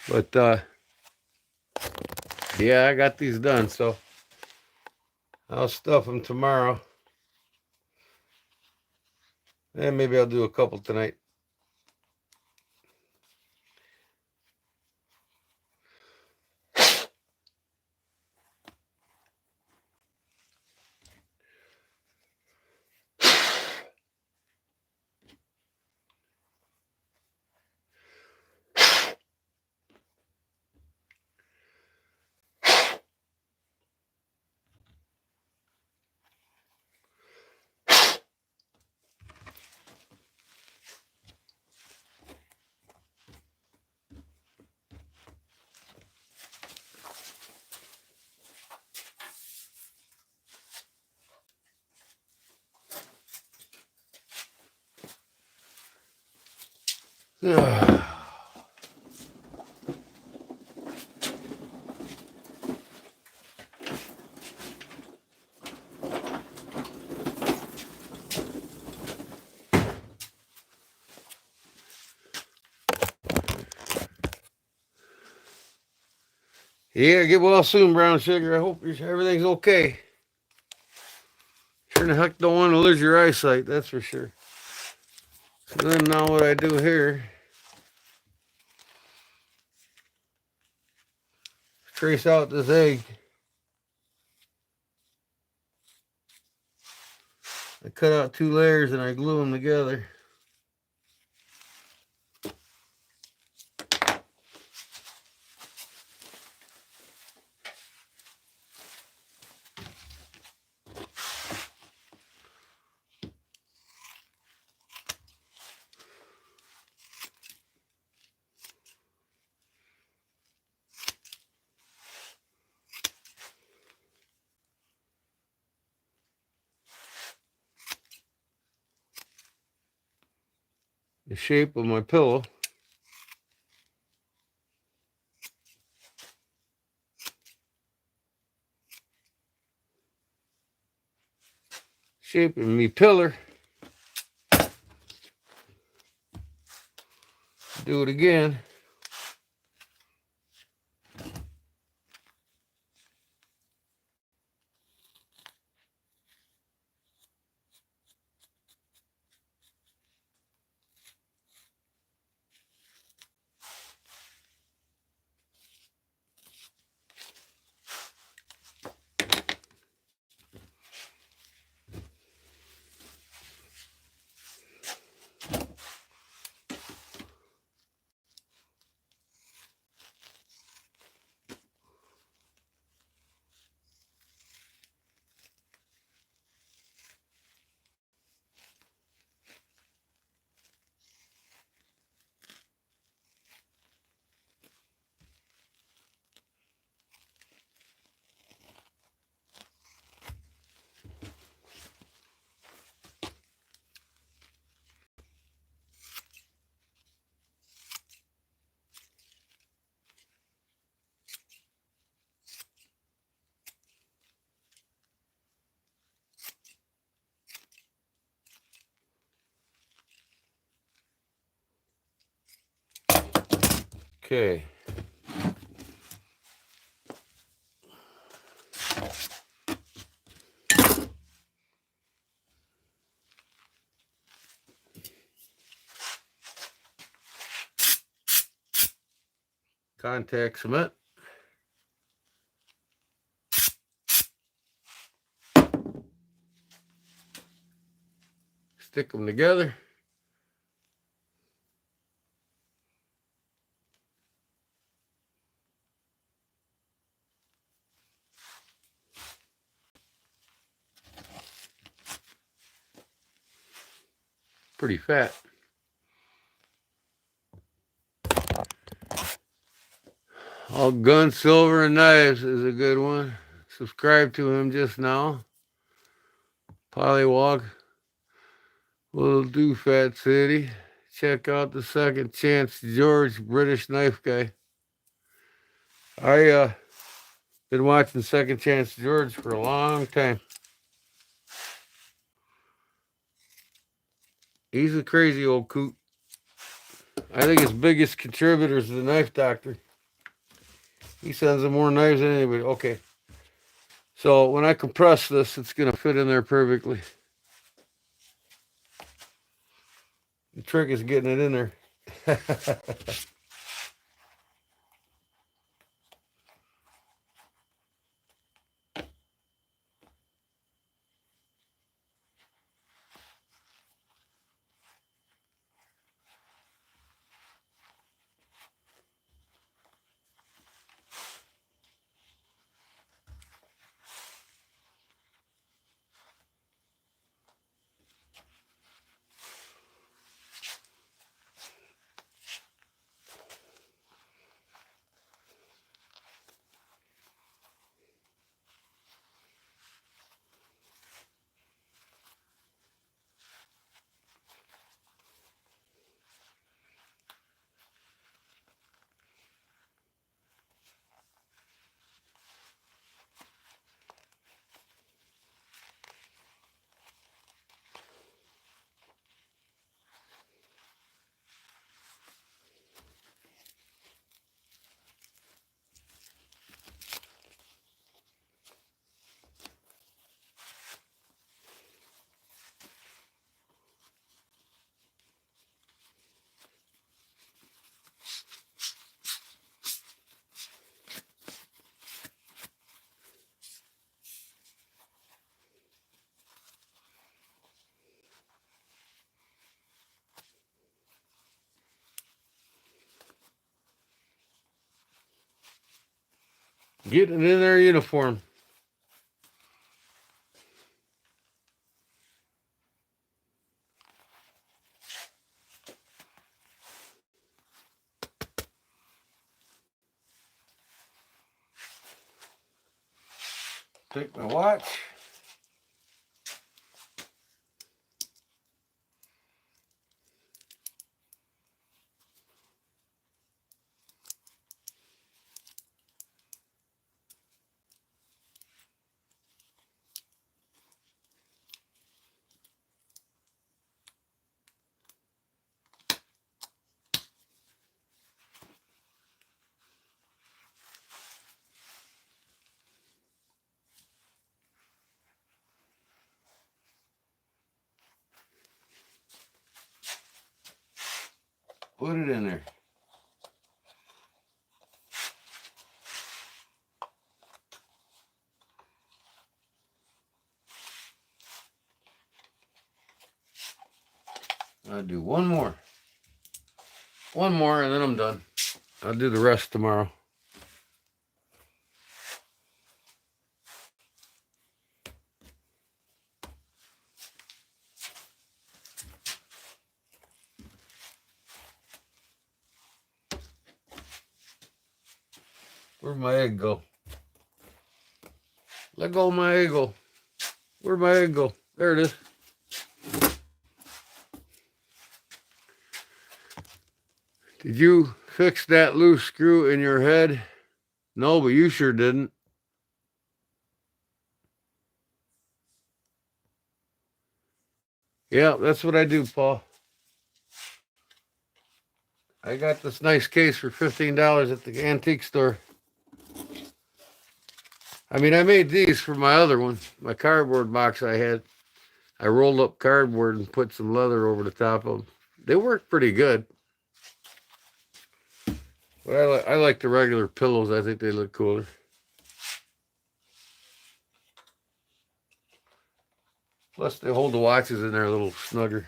But yeah, I got these done, so I'll stuff them tomorrow. And maybe I'll do a couple tonight. Yeah, get well soon, brown sugar. I hope everything's okay. Sure the heck don't want to lose your eyesight, that's for sure. So then now what I do here, trace out this egg. I cut out 2 layers and I glue them together. The shape of my pillow. Shape of me pillar. Do it again. Okay. Contact cement. Stick them together. Pretty fat. All Guns, Silver, and Knives is a good one. Subscribe to him just now. Pollywog will do, Fat City. Check out the Second Chance George, British knife guy. I been watching Second Chance George for a long time. He's a crazy old coot. I think his biggest contributor is the Knife Doctor. He sends him more knives than anybody. Okay. So when I compress this, it's going to fit in there perfectly. The trick is getting it in there. Getting in their uniform. Take my watch. Put it in there. I'll do one more. One more and then I'm done. I'll do the rest tomorrow. Where'd my egg go? Let go of my egg go. Where'd my egg go? There it is. Did you fix that loose screw in your head? No, but you sure didn't. Yeah, that's what I do, Paul. I got this nice case for $15 at the antique store. I mean, I made these for my other one, my cardboard box I had. I rolled up cardboard and put some leather over the top of them. They work pretty good. But I like the regular pillows. I think they look cooler. Plus, they hold the watches in there a little snugger.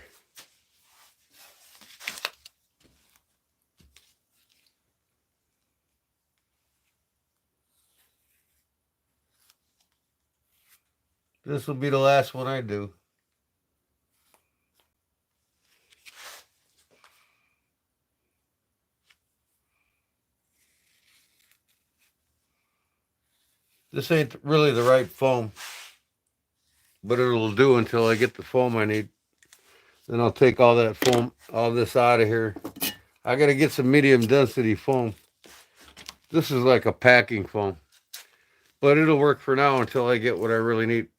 This will be the last one I do. This ain't really the right foam, but it'll do until I get the foam I need. Then I'll take all that foam, all this out of here. I got to get some medium density foam. This is like a packing foam, but it'll work for now until I get what I really need.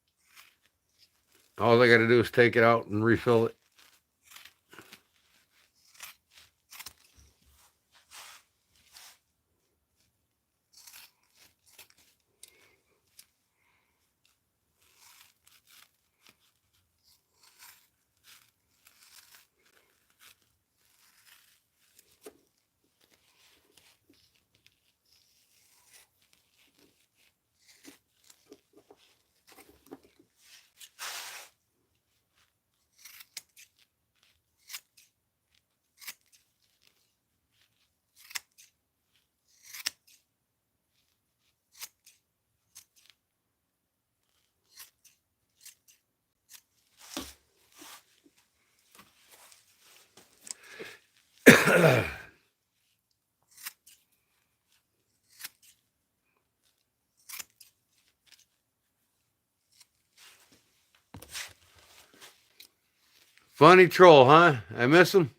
All I got to do is take it out and refill it. Funny troll, huh? I miss him.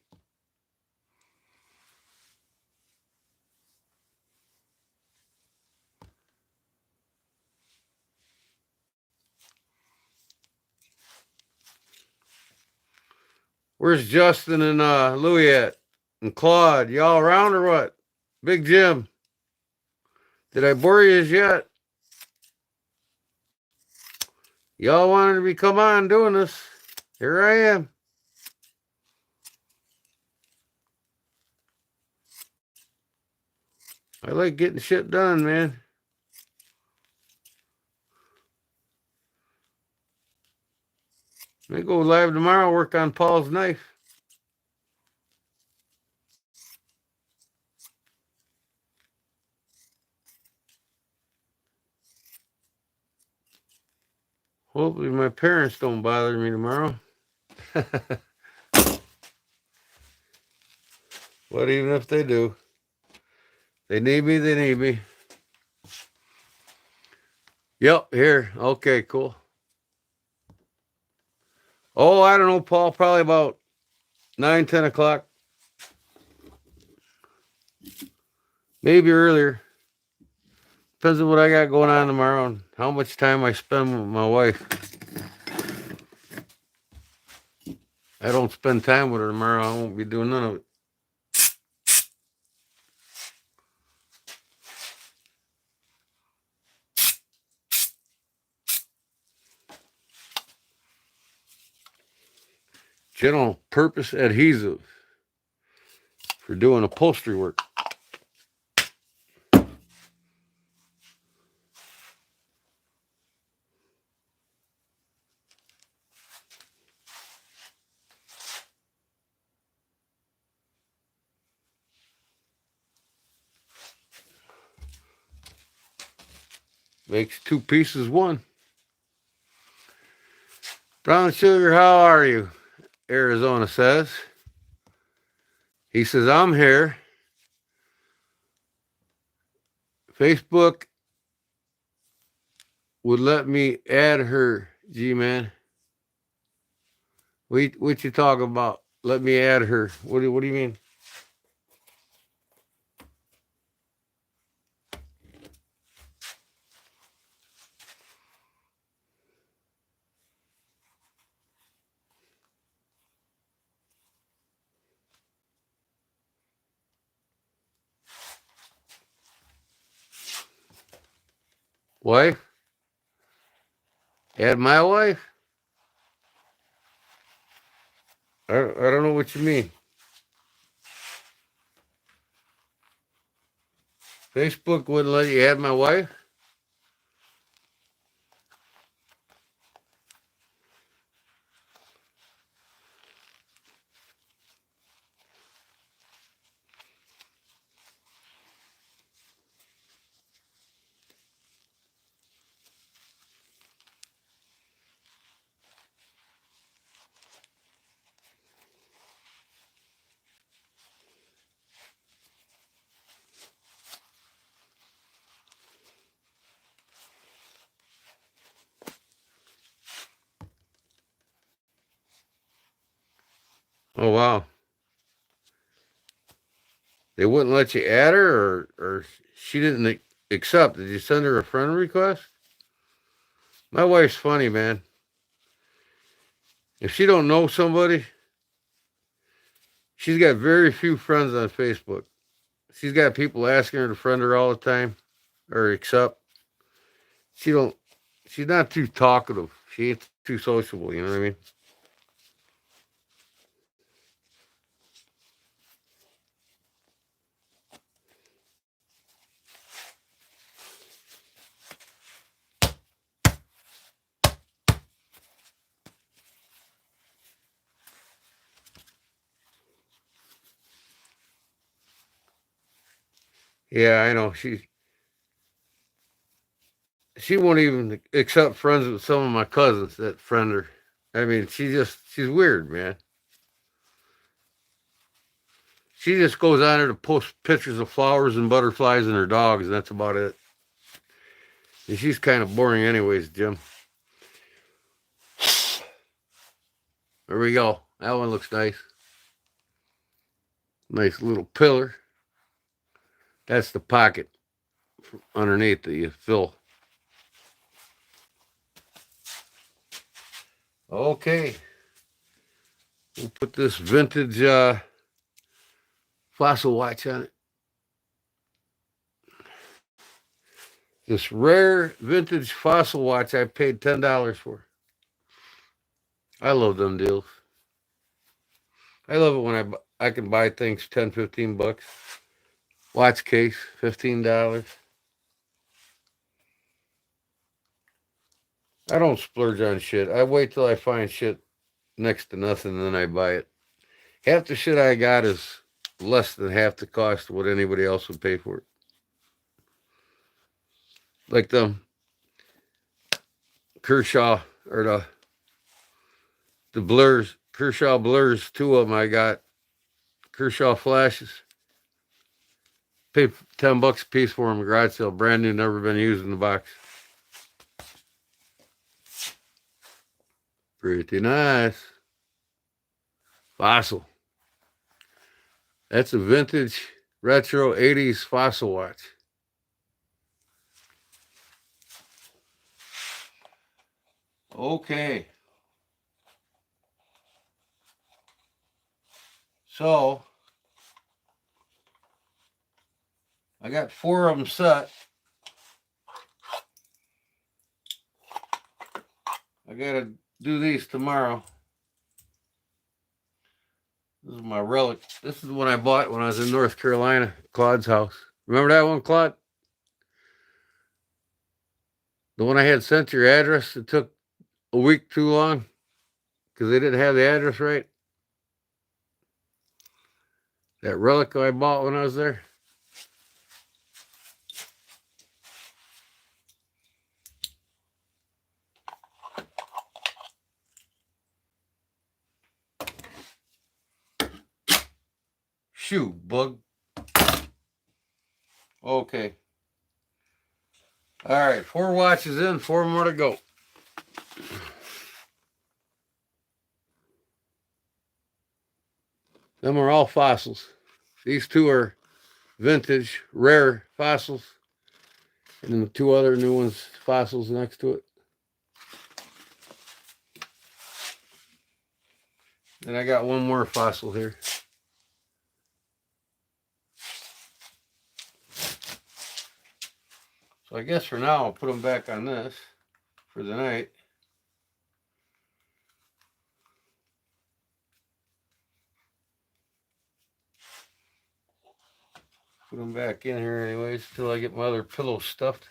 Where's Justin and Louie at? And Claude, y'all around or what? Big Jim. Did I bore you yet? Y'all wanted me to come on doing this. Here I am. I like getting shit done, man. I go live tomorrow, work on Paul's knife. Hopefully my parents don't bother me tomorrow. But even if they do, they need me, they need me. Yep, here. Okay, cool. Oh, I don't know, Paul. Probably about 9, 10 o'clock. Maybe earlier. Depends on what I got going on tomorrow and how much time I spend with my wife. I don't spend time with her tomorrow. I won't be doing none of it. General purpose adhesive for doing upholstery work. Makes 2 pieces 1. Brown Sugar, how are you? Arizona says. He says, I'm here. Facebook would let me add her, G-Man. What you talking about? Let me add her. What do you mean? Wife? Add my wife? I don't know what you mean. Facebook wouldn't let you add my wife? Oh, wow. They wouldn't let you add her, or she didn't accept. Did you send her a friend request? My wife's funny, man. If she don't know somebody, she's got very few friends on Facebook. She's got people asking her to friend her all the time, or accept. She don't. She's not too talkative. She ain't too sociable. You know what I mean? Yeah, I know. She won't even accept friends with some of my cousins that friend her. I mean, she's weird, man. She just goes on there to post pictures of flowers and butterflies and her dogs, and that's about it. And she's kind of boring, anyways, Jim. There we go. That one looks nice. Nice little pillar. That's the pocket underneath that you fill. Okay. We'll put this vintage fossil watch on it. This rare vintage fossil watch I paid $10 for. I love them deals. I love it when I can buy things 10, 15 bucks. Watch case, $15. I don't splurge on shit. I wait till I find shit next to nothing and then I buy it. Half the shit I got is less than half the cost of what anybody else would pay for it. Like the Kershaw or the blurs, Kershaw blurs, two of them I got. Kershaw flashes. Paid $10 a piece for them, garage sale, brand new, never been used in the box. Pretty nice. Fossil. That's a vintage retro 80s fossil watch. Okay. So, I got 4 of them set. I gotta do these tomorrow. This is my relic. This is the one I bought when I was in North Carolina, Claude's house. Remember that one, Claude? The one I had sent your address. It took a week too long because they didn't have the address right. That relic I bought when I was there. Shoo, bug. Okay. All right, 4 watches in, 4 more to go. Them are all fossils. These 2 are vintage, rare fossils. And then the 2 other new ones, fossils next to it. And I got 1 more fossil here. So I guess for now I'll put them back on this for the night. Put them back in here anyways till I get my other pillow stuffed.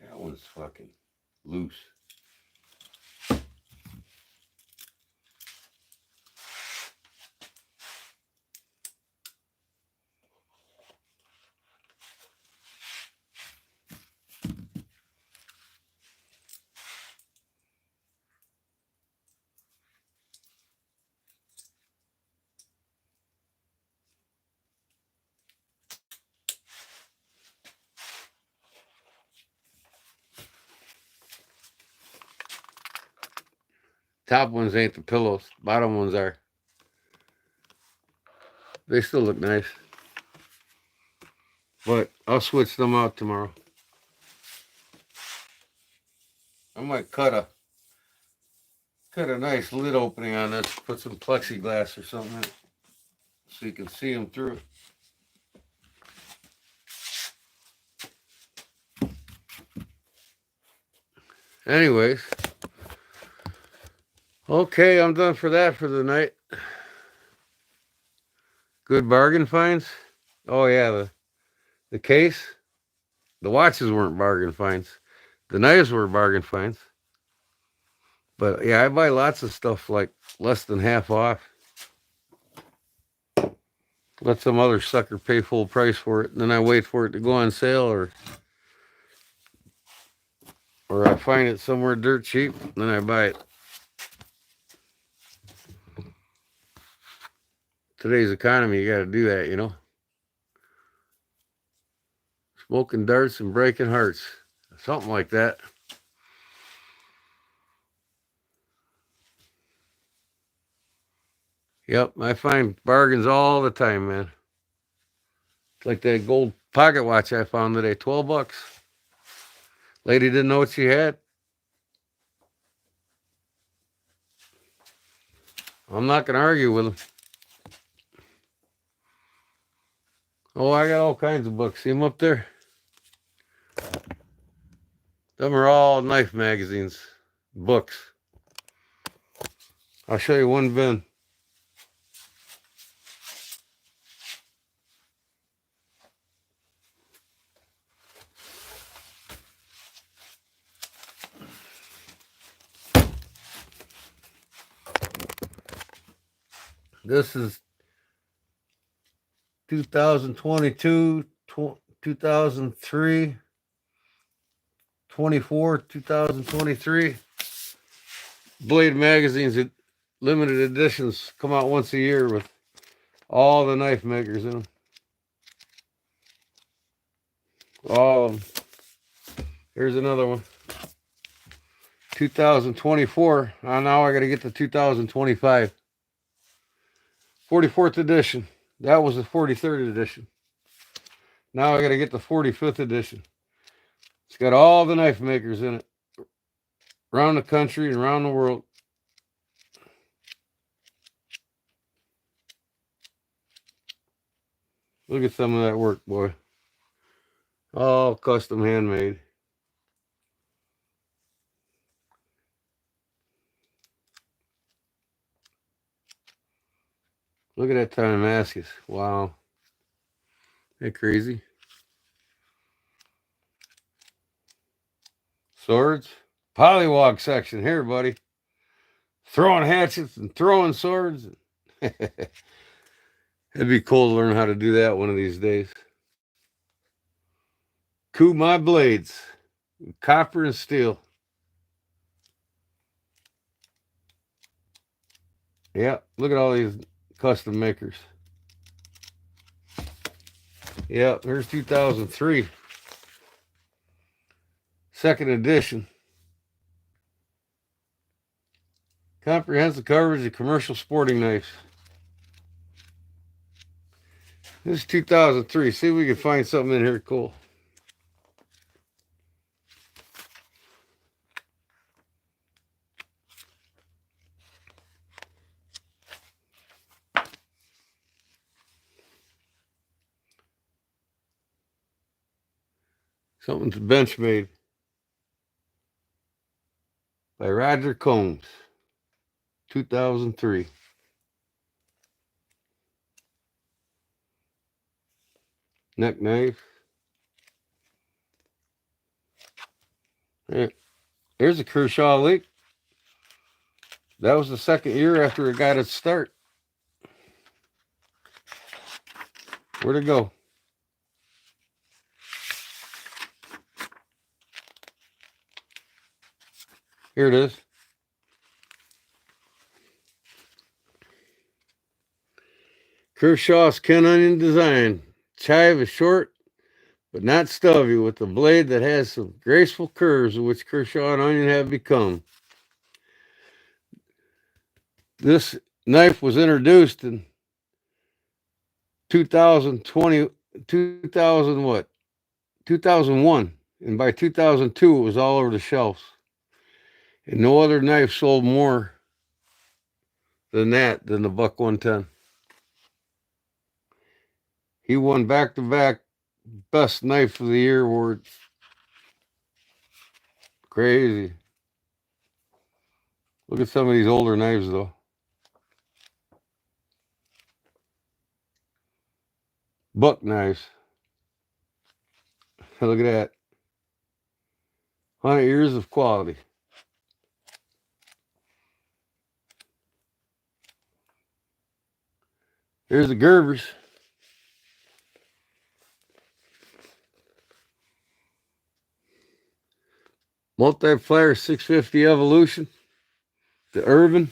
That one's fucking loose. Top ones ain't the pillows. Bottom ones are. They still look nice. But I'll switch them out tomorrow. I might cut a nice lid opening on this. Put some plexiglass or something in it so you can see them through. Anyways. Okay, I'm done for that for the night. Good bargain finds. Oh yeah, the case. The watches weren't bargain finds. The knives were bargain finds. But yeah, I buy lots of stuff like less than half off. Let some other sucker pay full price for it, and then I wait for it to go on sale, or I find it somewhere dirt cheap, and then I buy it. Today's economy, you got to do that, you know. Smoking darts and breaking hearts. Something like that. Yep, I find bargains all the time, man. It's like that gold pocket watch I found today, $12. Lady didn't know what she had. I'm not going to argue with him. Oh, I got all kinds of books. See them up there? Them are all knife magazines, books. I'll show you one bin. This is 2022, 2003, 24, 2023. Blade magazines, limited editions, come out once a year with all the knife makers in them. All of them. Here's another one. 2024. Now I got to get to 2025. 44th edition. That was the 43rd edition. Now I got to get the 45th edition. It's got all the knife makers in it. Around the country and around the world. Look at some of that work, boy. All custom handmade. Look at that time Damascus. Wow. Ain't that crazy? Swords. Polywog section here, buddy. Throwing hatchets and throwing swords. It'd be cool to learn how to do that one of these days. My blades. Copper and steel. Yeah, look at all these custom makers. Yeah, here's 2003. Second edition. Comprehensive coverage of commercial sporting knives. This is 2003. See if we can find something in here cool. Something's Benchmade by Roger Combs, 2003. Neck knife. There's a Kershaw leak. That was the second year after it got its start. Where'd it go? Here it is. Kershaw's Ken Onion design. Chive is short, but not stubby, with a blade that has some graceful curves of which Kershaw and Onion have become. This knife was introduced in 2001. And by 2002, it was all over the shelves. And no other knife sold more than the Buck 110. He won back-to-back Best Knife of the Year awards. Crazy. Look at some of these older knives, though. Buck knives. Look at that. 100 years of quality. Here's the Gerbers. Multi-Flyer 650 Evolution. The Urban.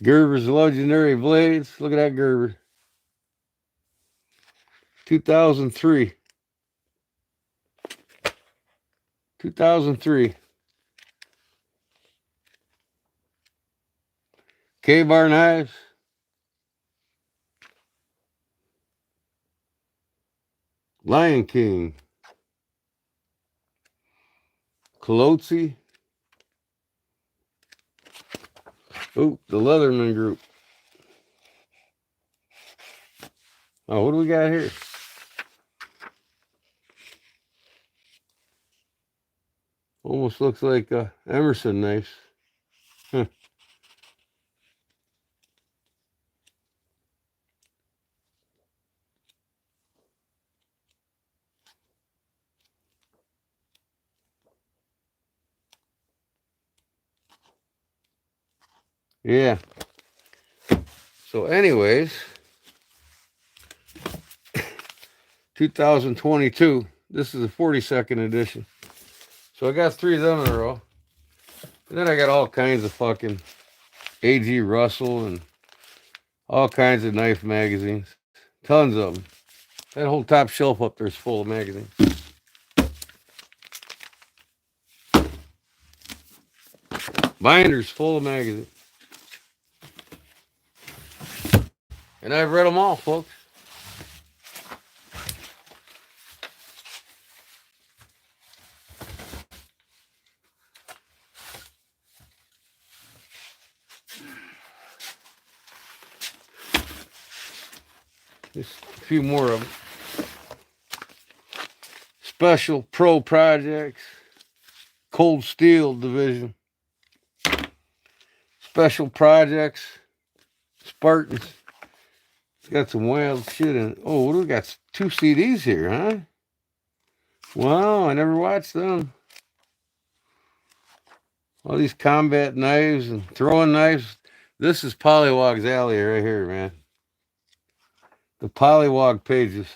Gerber's legendary blades. Look at that Gerber. 2003. 2003. K-Bar knives. Lion King. Colozzi. Oh, the Leatherman Group. Oh, what do we got here? Almost looks like Emerson knives. Huh. Yeah. So anyways, 2022. This is the 42nd edition. So I got 3 of them in a row. And then I got all kinds of fucking A.G. Russell and all kinds of knife magazines. Tons of them. That whole top shelf up there is full of magazines. Binders full of magazines. And I've read them all, folks. Just a few more of them. Special Pro Projects. Cold Steel Division. Special Projects. Spartans. It's got some wild shit in it. Oh, what do we got? 2 CDs here, huh? Wow, I never watched them. All these combat knives and throwing knives. This is Pollywog's alley right here, man. The Pollywog pages.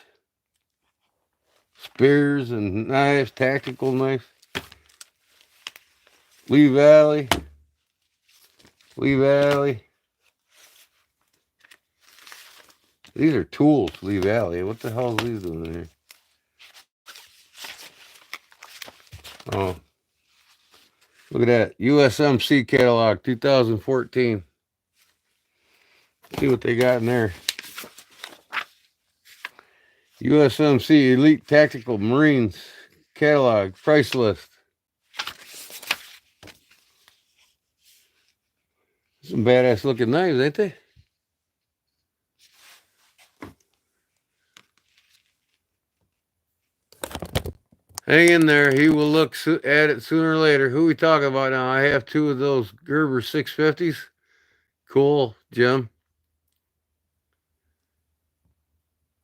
Spears and knives, tactical knives. Lee Valley. Lee Valley. These are tools, Lee Valley. What the hell is these doing in here? Oh. Look at that. USMC catalog, 2014. See what they got in there. USMC Elite Tactical Marines catalog, price list. Some badass looking knives, ain't they? Hang in there. He will look at it sooner or later. Who we talking about now? I have 2 of those Gerber 650s. Cool, Jim.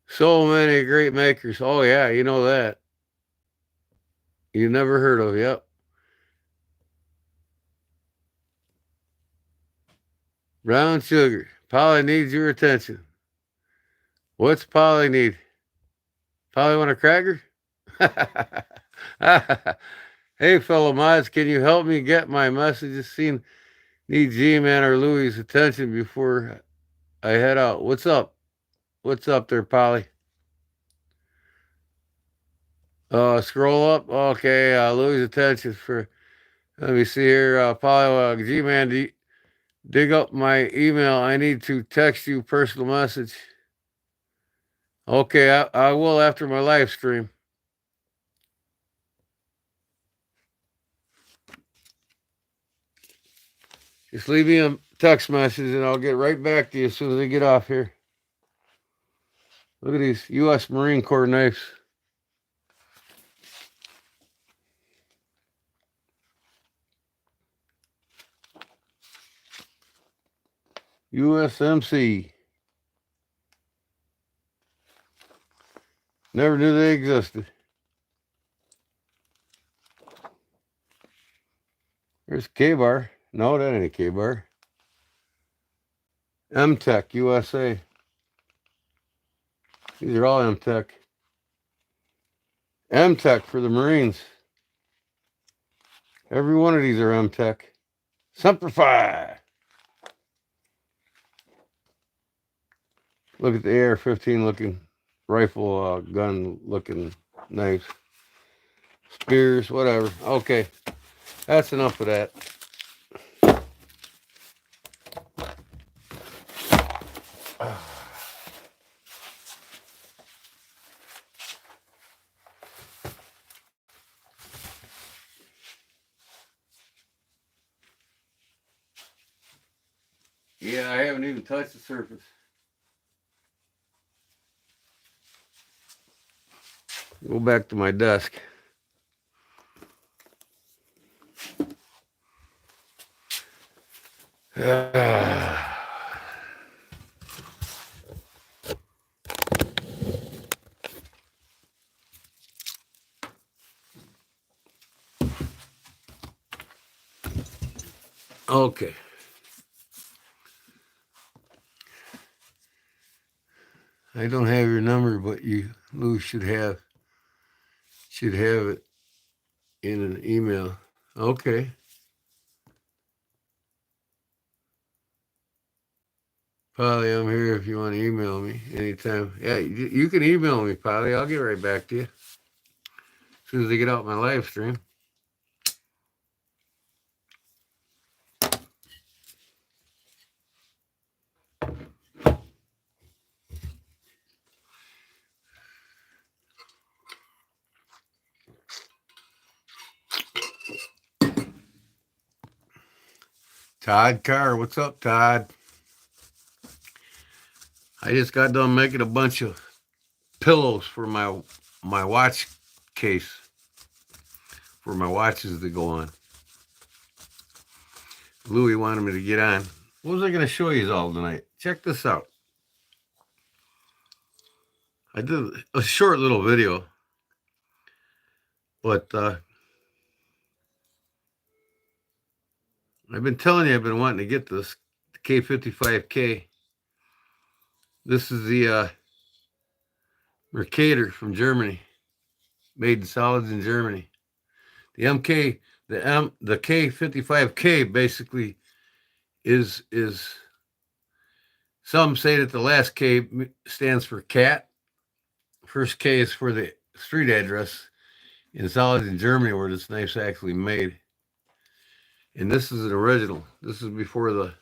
So many great makers. Oh, yeah, you know that. You never heard of, yep. Brown sugar. Polly needs your attention. What's Polly need? Polly want a cracker? Hey, fellow mods, can you help me get my messages seen? Need G-Man or Louie's attention before I head out. What's up? What's up there, Polly? Scroll up. Okay, Louie's attention for, let me see here. Polly, G-Man, dig up my email. I need to text you personal message. Okay, I will after my live stream. Just leave me a text message and I'll get right back to you as soon as I get off here. Look at these U.S. Marine Corps knives. USMC. Never knew they existed. There's K-Bar. No, that ain't a K-Bar. M-Tech USA. These are all M-Tech. M-Tech for the Marines. Every one of these are M-Tech. Semperfi. Look at the AR-15 looking rifle gun looking knives. Spears, whatever. Okay. That's enough of that. Yeah, I haven't even touched the surface. Go back to my desk. Okay. I don't have your number, but Lou should have it in an email. Okay. Polly, I'm here if you want to email me anytime. Yeah, you can email me, Polly. I'll get right back to you as soon as I get out my live stream. Todd Carr, what's up, Todd? I just got done making a bunch of pillows for my watch case for my watches to go on. Louie wanted me to get on. What was I going to show you all tonight? Check this out. I did a short little video, but I've been telling you I've been wanting to get this K55K. This is the Mercator from Germany, made in solids in Germany. The K55K basically is some say that the last K stands for cat. First K is for the street address in solids in Germany, where this knife's actually made. And this is an original. This is before the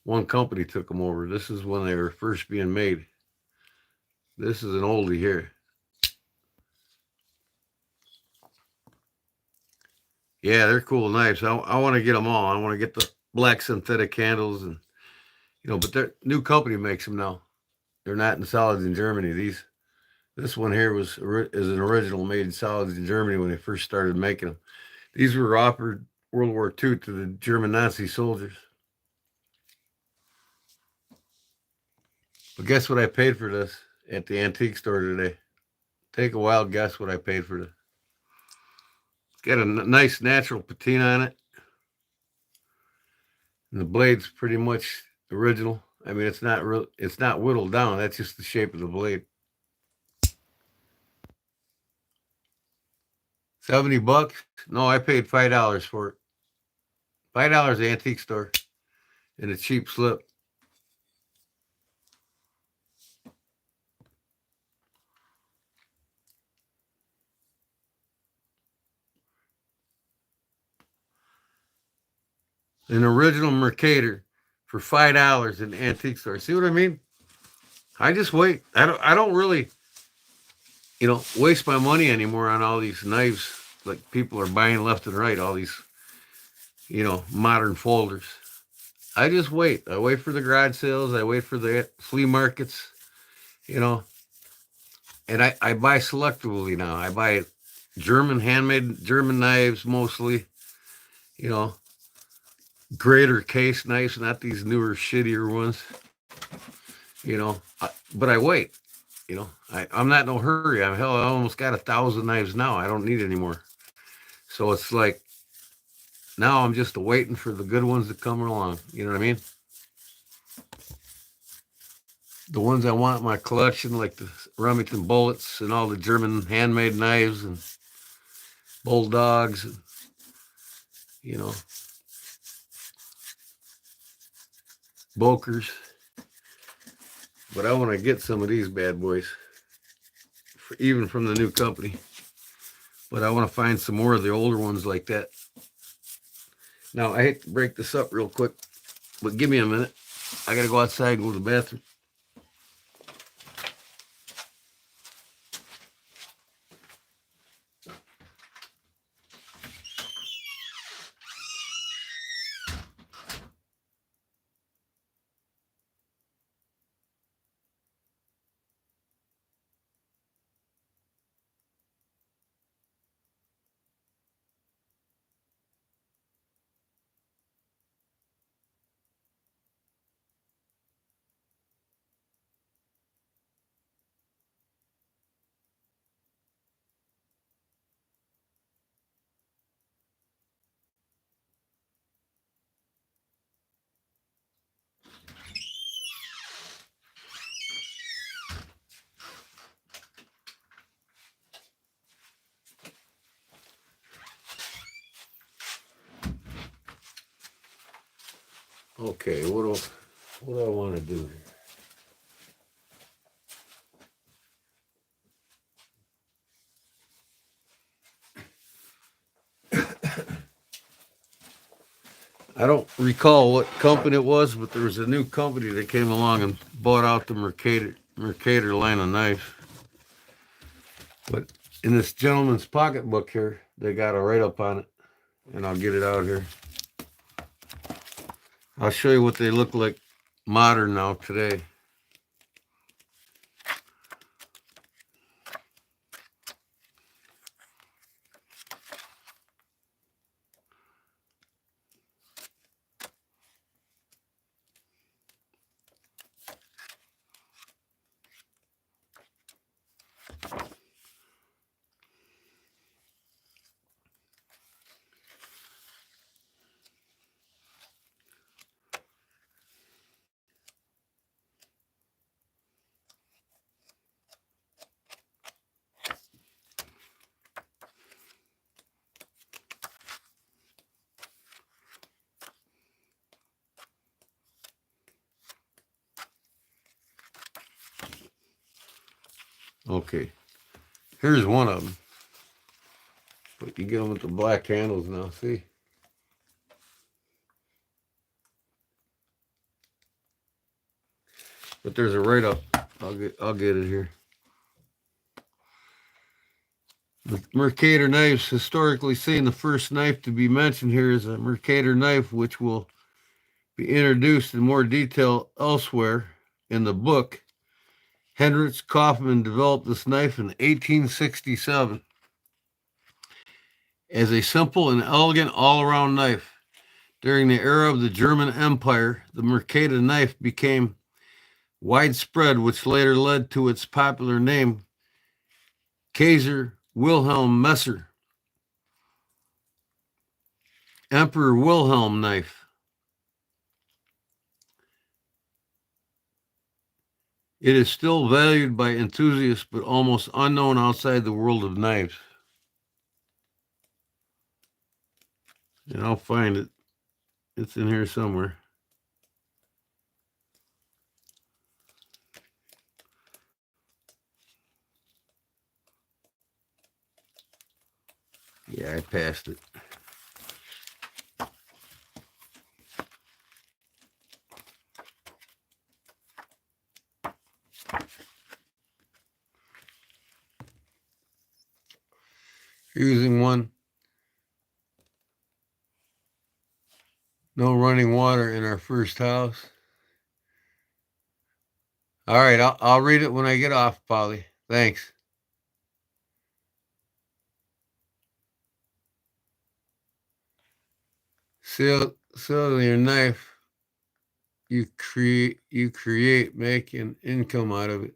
one company took them over. This is when they were first being made. This is an oldie here. Yeah, they're cool knives. I want to get them all. I want to get the black synthetic handles, and but their new company makes them now. They're not in solids in Germany. This one here is an original made in solids in Germany when they first started making them. These were offered World War II to the German Nazi soldiers. But guess what I paid for this at the antique store today? Take a wild guess what I paid for this. It's got a nice natural patina on it. And the blade's pretty much original. I mean, it's not whittled down. That's just the shape of the blade. $70? No, I paid $5 for it. $5 antique store and a cheap slip. An original Mercator for $5 in the antique store. See what I mean? I just wait. I don't really, waste my money anymore on all these knives like people are buying left and right, all these, modern folders. I just wait. I wait for the garage sales. I wait for the flea markets, and I buy selectively now. I buy handmade German knives mostly, greater case knives, not these newer, shittier ones, but I wait, I'm not in no hurry. I almost got 1,000 knives now. I don't need any more. So it's like, now I'm just waiting for the good ones to come along. You know what I mean? The ones I want in my collection, like the Remington bullets and all the German handmade knives and bulldogs, and, Bokers. But I want to get some of these bad boys, even from the new company. But I want to find some more of the older ones like that. Now, I hate to break this up real quick, but give me a minute. I got to go outside and go to the bathroom. Okay, what do I want to do here? I don't recall what company it was, but there was a new company that came along and bought out the Mercator line of knives. But in this gentleman's pocketbook here, they got a write-up on it, and I'll get it out here. I'll show you what they look like modern now today. Okay, here's one of them. But you get them with the black handles now, see? But there's a write-up. I'll get it here. The Mercator knives, historically seen, the first knife to be mentioned here is a Mercator knife, which will be introduced in more detail elsewhere in the book. Hendrix Kaufman developed this knife in 1867 as a simple and elegant all-around knife. During the era of the German Empire, the Mercator knife became widespread, which later led to its popular name, Kaiser Wilhelm Messer, Emperor Wilhelm knife. It is still valued by enthusiasts, but almost unknown outside the world of knives. And I'll find it. It's in here somewhere. Yeah, I passed it. Using one. No running water in our first house. All right, I'll read it when I get off, Polly. Thanks. Seal your knife. You create, make an income out of it.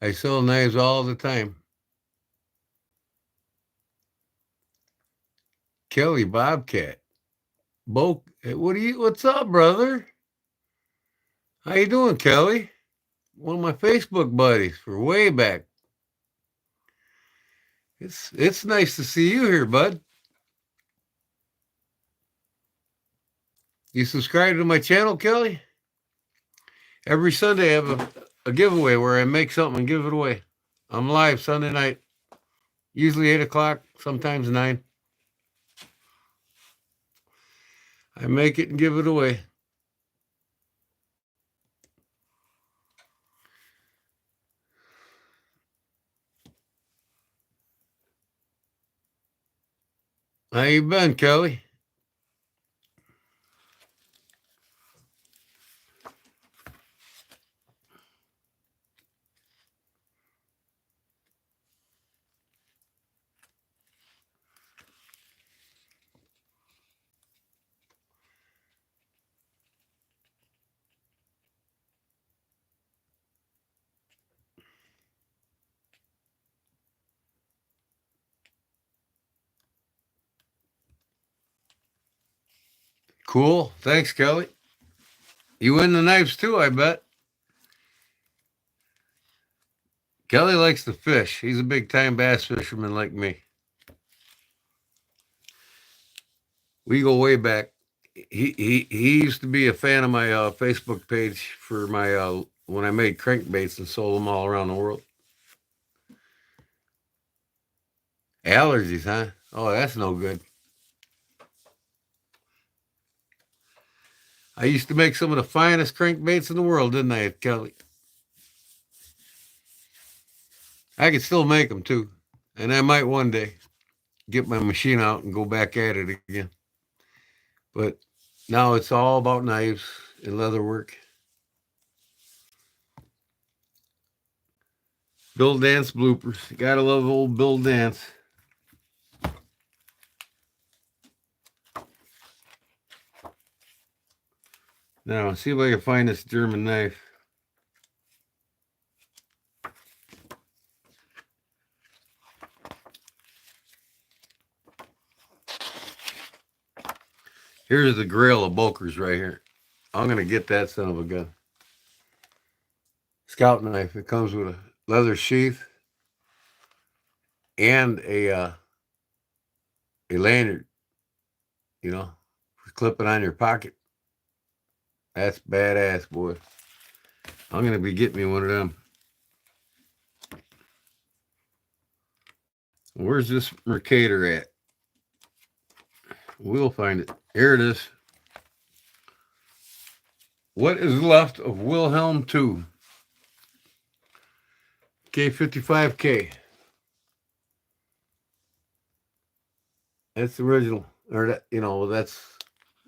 I sell knives all the time. Kelly Bobcat. What's up, brother? How you doing, Kelly? One of my Facebook buddies for way back. It's nice to see you here, bud. You subscribe to my channel, Kelly? Every Sunday I have a giveaway where I make something and give it away. I'm live Sunday night, usually 8 o'clock, sometimes 9. I make it and give it away. How you been, Kelly? Cool. Thanks, Kelly. You win the knives too, I bet. Kelly likes to fish. He's a big-time bass fisherman like me. We go way back. he used to be a fan of my Facebook page for my when I made crankbaits and sold them all around the world. Allergies, huh? Oh, that's no good. I used to make some of the finest crankbaits in the world, didn't I, Kelly? I could still make them too, and I might one day get my machine out and go back at it again. But now it's all about knives and leather work. Bill Dance bloopers. You gotta love old Bill Dance. Now, see if I can find this German knife. Here's the Grail of Bulkers right here. I'm going to get that son of a gun. Scout knife. It comes with a leather sheath and a lanyard, you know, for clipping on your pocket. That's badass, boy. I'm going to be getting me one of them. Where's this Mercator at? We'll find it. Here it is. What is left of Wilhelm II? K55K. That's the original. Or that, you know, that's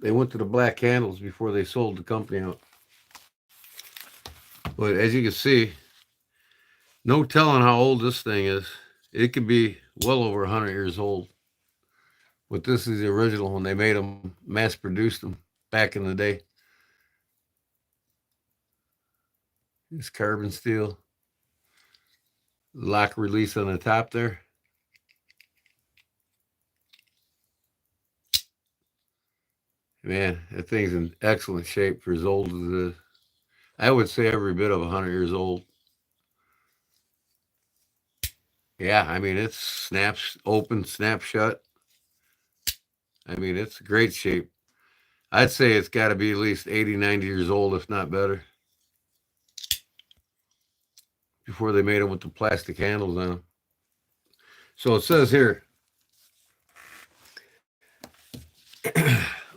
they went to the black handles before they sold the company out. But as you can see, no telling how old this thing is. It could be well over 100 years old. But this is the original when they made them, mass produced them back in the day. It's carbon steel. Lock release on the top there. Man, that thing's in excellent shape for as old as it is. I would say every bit of 100 years old. Yeah, I mean, it snaps open, snaps shut. I mean, it's great shape. I'd say it's got to be at least 80, 90 years old, if not better, before they made them with the plastic handles on them. So it says here,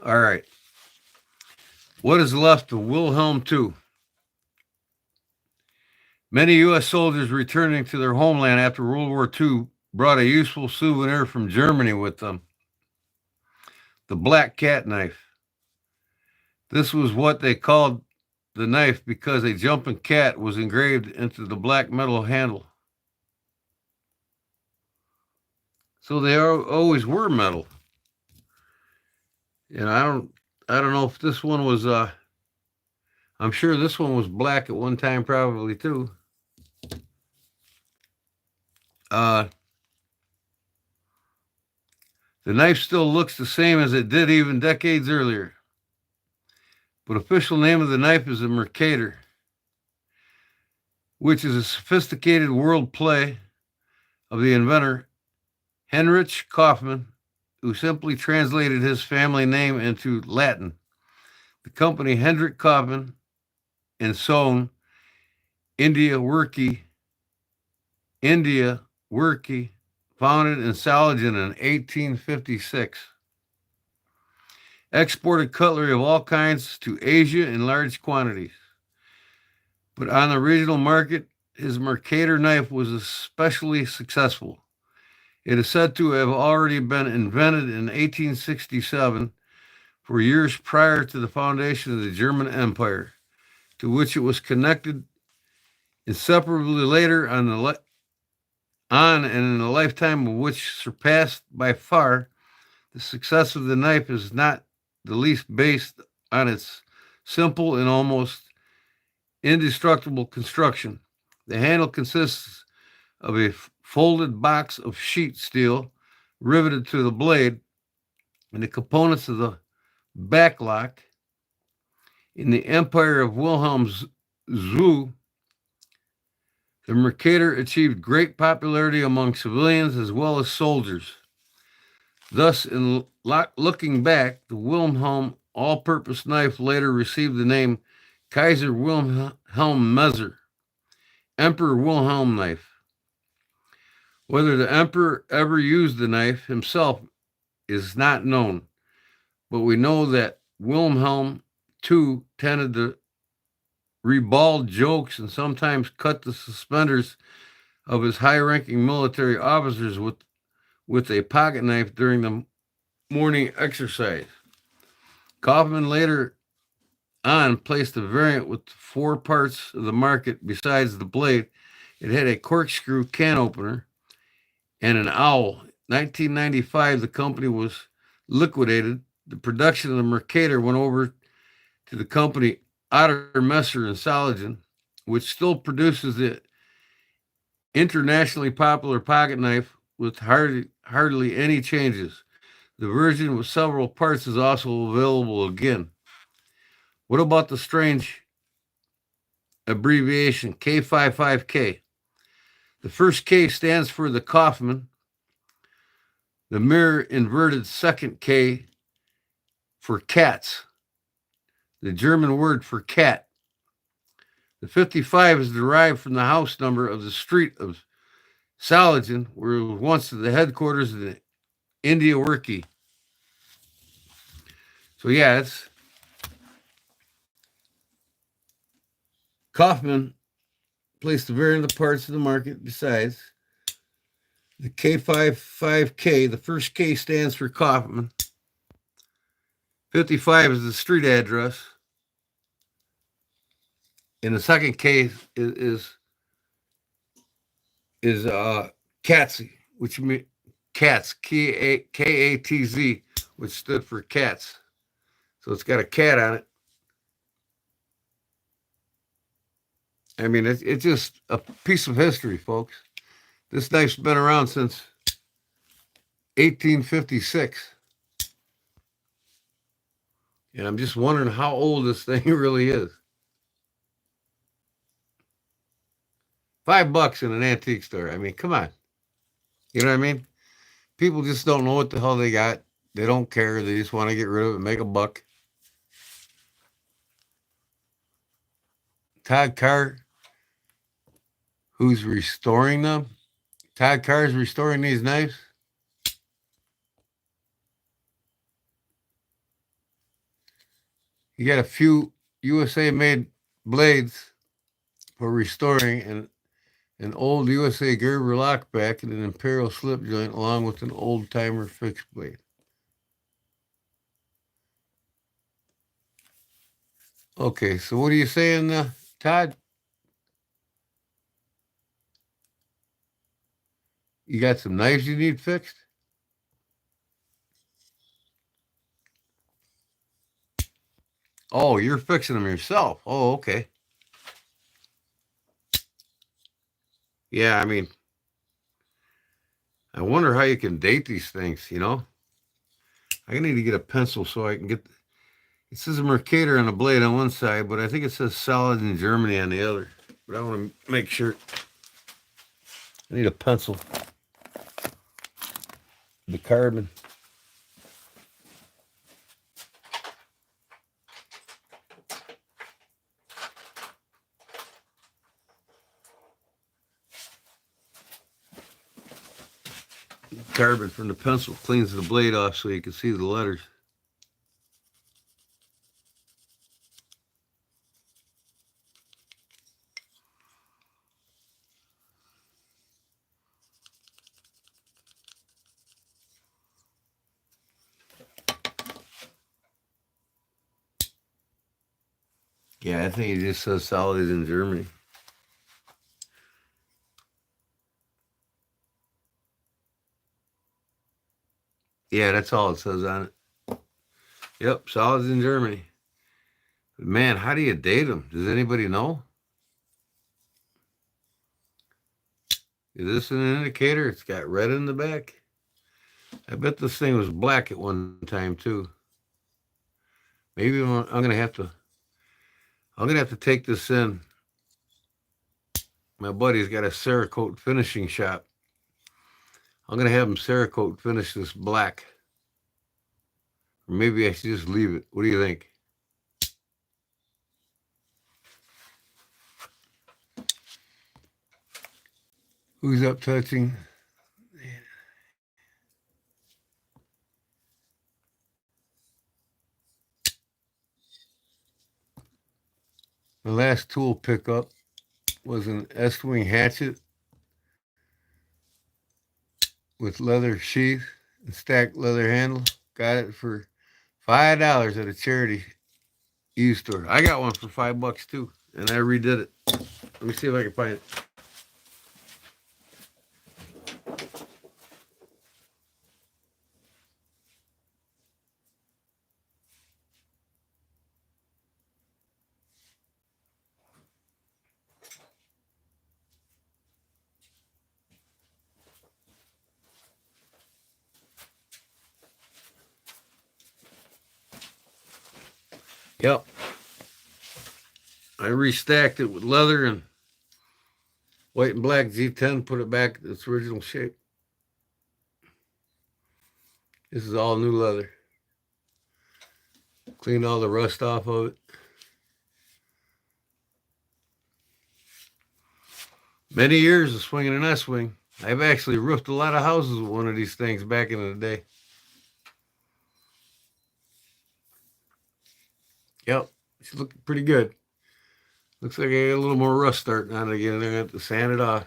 all right, what is left of Wilhelm II? Many U.S. soldiers returning to their homeland after World War II brought a useful souvenir from Germany with them. The black cat knife. This was what they called the knife because a jumping cat was engraved into the black metal handle. So they always were metal. And I don't know if this one was I'm sure this one was black at one time probably too. The knife still looks the same as it did even decades earlier. But official name of the knife is a Mercator, which is a sophisticated word play of the inventor Heinrich Kaufmann, who simply translated his family name into Latin. The company Hendrik Kaufmann and Son, India Worky, founded in Saligin in 1856. Exported cutlery of all kinds to Asia in large quantities. But on the regional market, his Mercator knife was especially successful. It is said to have already been invented in 1867, for years prior to the foundation of the German Empire, to which it was connected inseparably later on and in a lifetime of which surpassed by far. The success of the knife is not the least based on its simple and almost indestructible construction. The handle consists of a folded box of sheet steel riveted to the blade, and the components of the backlock. In the empire of Wilhelm II, the Mercator achieved great popularity among civilians as well as soldiers. Thus, in looking back, the Wilhelm all-purpose knife later received the name Kaiser Wilhelm Messer, Emperor Wilhelm knife. Whether the emperor ever used the knife himself is not known, but we know that Wilhelm II tended to ribald jokes and sometimes cut the suspenders of his high-ranking military officers with a pocket knife during the morning exercise. Kaufman later on placed a variant with 4 parts of the market besides the blade. It had a corkscrew can opener and an owl. 1995, the company was liquidated. The production of the Mercator went over to the company Otter Messer in Solingen, which still produces the internationally popular pocket knife with hardly any changes. The version with several parts is also available again. What about the strange abbreviation K55K? The first K stands for the Kaufman, the mirror inverted second K for cats, the German word for cat. The 55 is derived from the house number of the street of Solingen, where it was once the headquarters of the India Workie. So yeah, it's Kaufman placed a variant of parts of the market besides the K55K. The first K stands for Kaufman. 55 is the street address. And the second K is Katsy, which means cats, Katz, which stood for cats. So it's got a cat on it. I mean, it's just a piece of history, folks. This knife's been around since 1856. And I'm just wondering how old this thing really is. $5 in an antique store. I mean, come on. You know what I mean? People just don't know what the hell they got. They don't care. They just want to get rid of it and make a buck. Todd Carr, who's restoring them. Todd Carr is restoring these knives. You got a few USA-made blades for restoring and an old USA Gerber lockback and an Imperial slip joint along with an old-timer fixed blade. Okay, so what are you saying, Todd? You got some knives you need fixed? Oh, you're fixing them yourself. Oh, okay. Yeah, I mean, I wonder how you can date these things, you know? I need to get a pencil so I can get... It says a Mercator on the blade on one side, but I think it says solid in Germany on the other. But I want to make sure. I need a pencil. The carbon. Carbon from the pencil cleans the blade off so you can see the letters. Yeah, I think it just says solid in Germany. Yeah, that's all it says on it. Yep, solids in Germany. But man, how do you date them? Does anybody know? Is this an indicator? It's got red in the back. I bet this thing was black at one time too. Maybe I'm gonna have to take this in. My buddy's got a Cerakote finishing shop. I'm gonna have him Cerakote finish this black. Or maybe I should just leave it. What do you think? Who's up touching? My last tool pickup was an S-wing hatchet with leather sheath and stacked leather handle. Got it for $5 at a charity used store. I got one for $5 too, and I redid it. Let me see if I can find it. Yep. I restacked it with leather and white and black Z10, put it back to its original shape. This is all new leather. Cleaned all the rust off of it. Many years of swinging an S-wing. I've actually roofed a lot of houses with one of these things back in the day. Yep, it's looking pretty good. Looks like I got a little more rust starting on it again. I'm going to have to sand it off.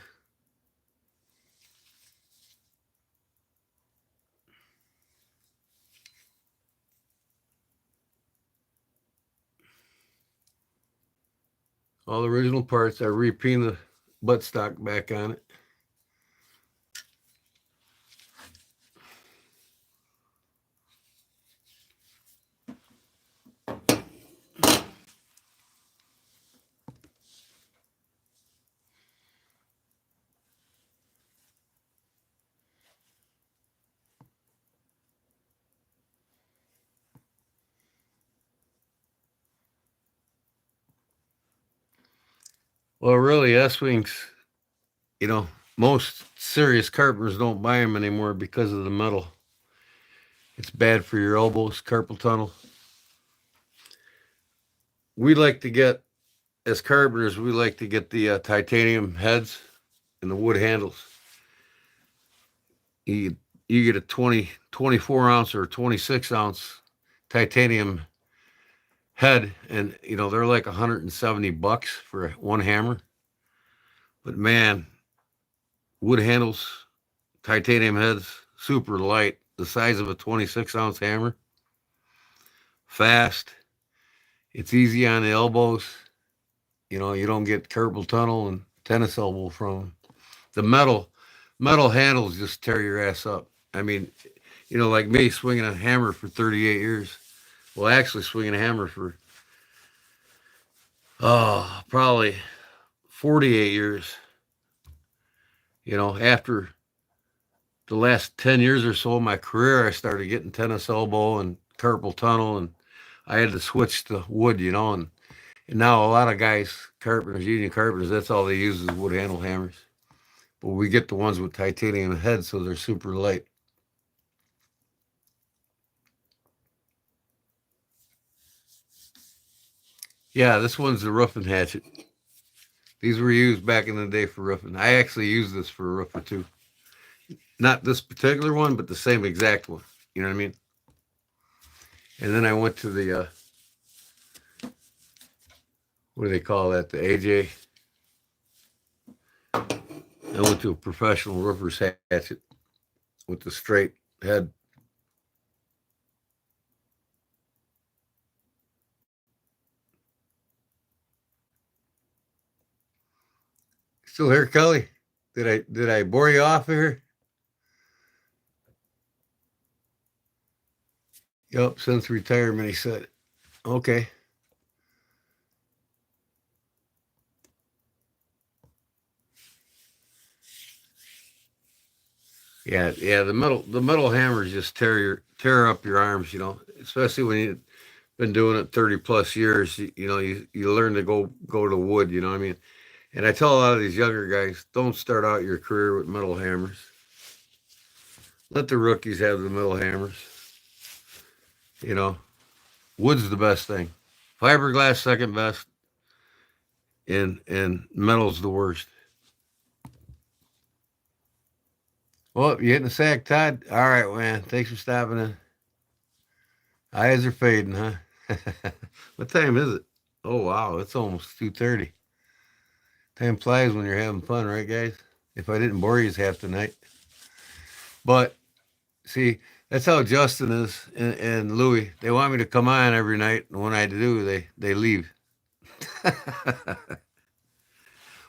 All the original parts. I repainted the buttstock back on it. Well, really, S-wings, most serious carpenters don't buy them anymore because of the metal. It's bad for your elbows, carpal tunnel. We like to get, as carpenters, we like to get the titanium heads and the wood handles. You, you get a 24 ounce or 26 ounce titanium head, and they're like $170 for one hammer. But man, wood handles, titanium heads, super light, the size of a 26-ounce hammer. Fast. It's easy on the elbows. You don't get carpal tunnel and tennis elbow from them. The metal handles just tear your ass up. I mean, like me swinging a hammer for 38 years. Well, actually swinging a hammer for probably 48 years. After the last 10 years or so of my career, I started getting tennis elbow and carpal tunnel, and I had to switch to wood, and now a lot of guys, carpenters, union carpenters, that's all they use is wood handle hammers. But we get the ones with titanium heads, so they're super light. Yeah, this one's the roofing hatchet. These were used back in the day for roofing. I actually used this for a roofer too. Not this particular one, but the same exact one. You know what I mean? And then I went to the, what do they call that? The AJ. I went to a professional roofer's hatchet with the straight head. Still here, Kelly? Did I bore you off here? Yep, since retirement, he said. Okay. Yeah. The metal hammers just tear up your arms. Especially when you've been doing it 30 plus years. You learn to go to wood. You know what I mean? And I tell a lot of these younger guys, don't start out your career with metal hammers. Let the rookies have the metal hammers. You know, wood's the best thing. Fiberglass second best, and metal's the worst. Well, you hitting the sack, Todd? All right, man. Thanks for stopping in. Eyes are fading, huh? What time is it? Oh wow, it's almost 2:30. Time flies when you're having fun, right, guys? If I didn't bore you half the night, but see, that's how Justin is and Louie. They want me to come on every night, and when I do, they leave,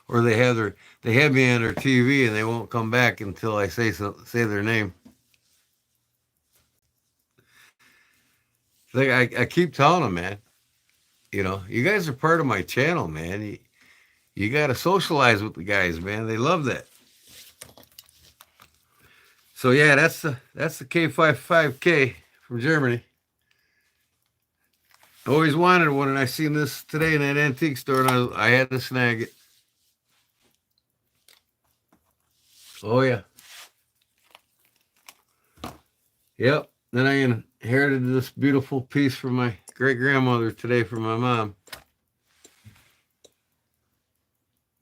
or they have me on their TV and they won't come back until I say their name. Like I keep telling them, man. You know, you guys are part of my channel, man. You got to socialize with the guys, man. They love that. So yeah, that's the K55K from Germany. I always wanted one, and I seen this today in that antique store, and I had to snag it. Oh yeah, yep. Then I inherited this beautiful piece from my great grandmother today from my mom.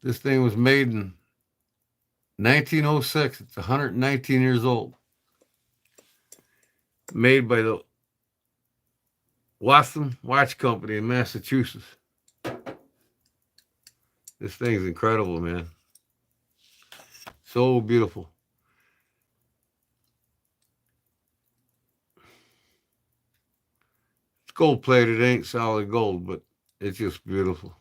This thing was made in 1906. It's 119 years old. Made by the Waltham Watch Company in Massachusetts. This thing's incredible, man. So beautiful. It's gold plated. It ain't solid gold, but it's just beautiful.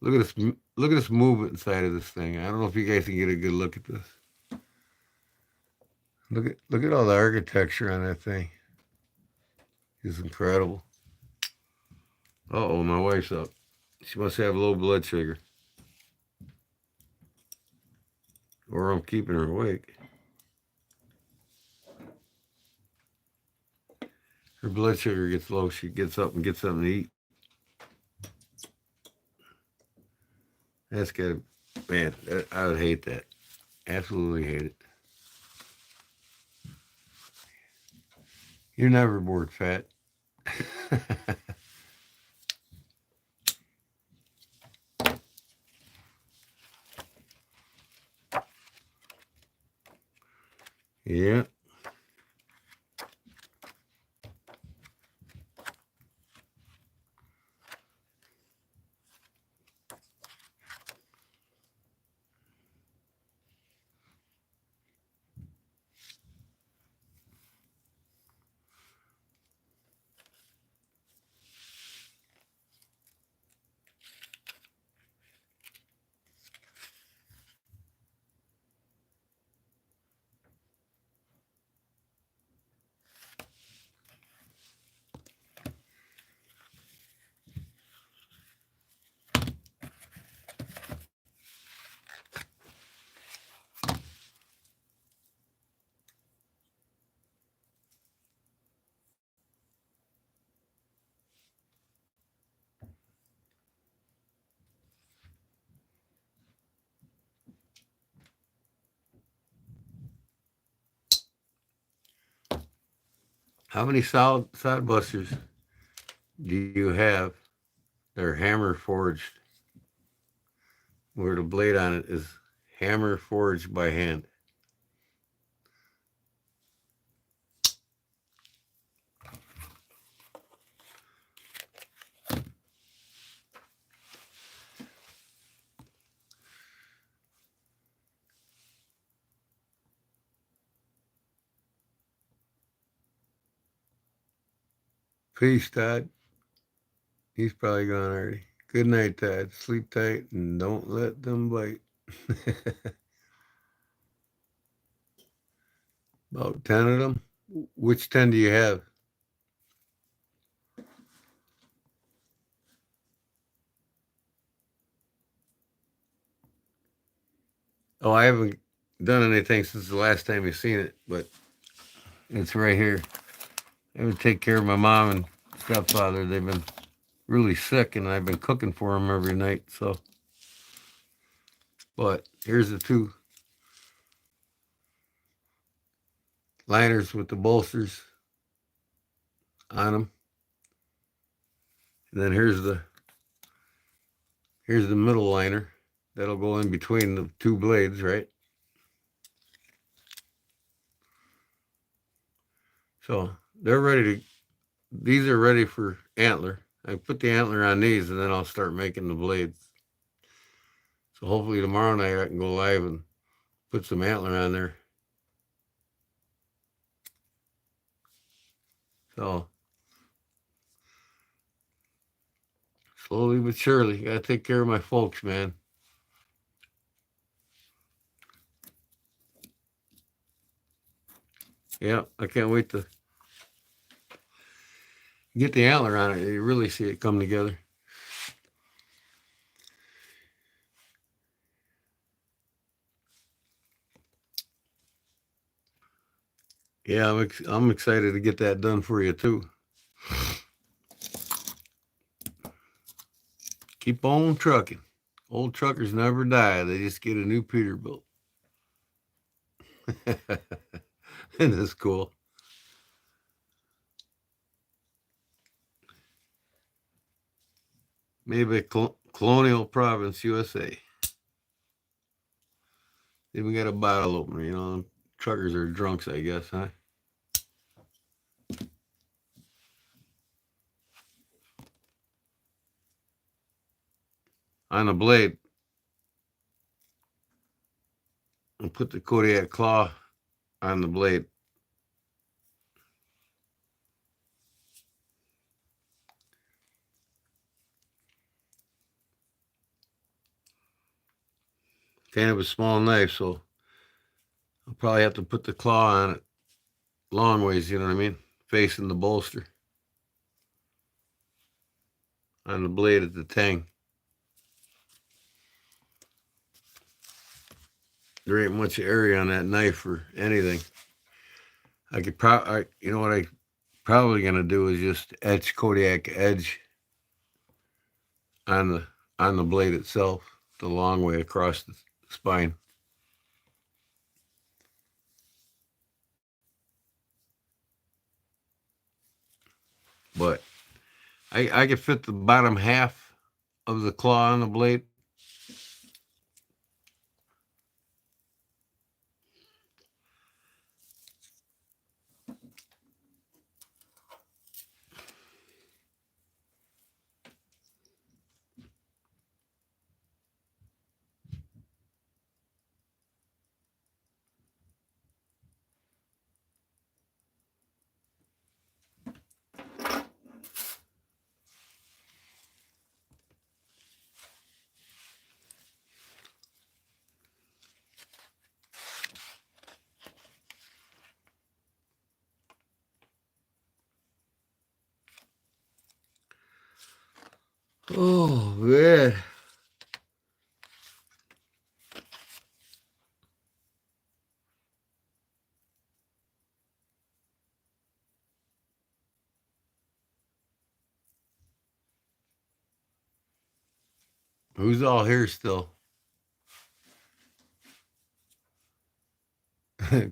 Look at this. Look at this movement inside of this thing. I don't know if you guys can get a good look at this. Look at all the architecture on that thing. It's incredible. Uh-oh, my wife's up. She must have low blood sugar. Or I'm keeping her awake. Her blood sugar gets low. She gets up and gets something to eat. That's got man, I would hate that. Absolutely hate it. You're never bored, fat. Yeah. How many sod busters do you have? They're hammer forged, where the blade on it is hammer forged by hand. Peace, Todd. He's probably gone already. Good night, Todd. Sleep tight and don't let them bite. About 10 of them. Which 10 do you have? Oh, I haven't done anything since the last time you've seen it, but it's right here. I would take care of my mom and stepfather. They've been really sick, and I've been cooking for them every night. So, but here's the two. liners with the bolsters on them. And then here's the middle liner that'll go in between the two blades, right? So they're ready to, these are ready for antler. I put the antler on these and then I'll start making the blades. So hopefully tomorrow night I can go live and put some antler on there. So slowly but surely, gotta take care of my folks, man. Yeah, I can't wait to get the antler on it. You really see it come together. Yeah, I'm excited to get that done for you too. Keep on trucking. Old truckers never die. They just get a new Peterbilt. Isn't this cool? Maybe Colonial Province, USA. Then we got a bottle opener, you know. Truckers are drunks, I guess, huh? On the blade, I'll put the Kodiak claw on the blade. Kind of a small knife, so I'll probably have to put the claw on it long ways, you know what I mean? Facing the bolster on the blade at the tang. There ain't much area on that knife for anything. I could probably, you know what I probably gonna do is just etch Kodiak Edge on the blade itself, the long way across the spine. But I could fit the bottom half of the claw on the blade. Oh man. Who's all here still?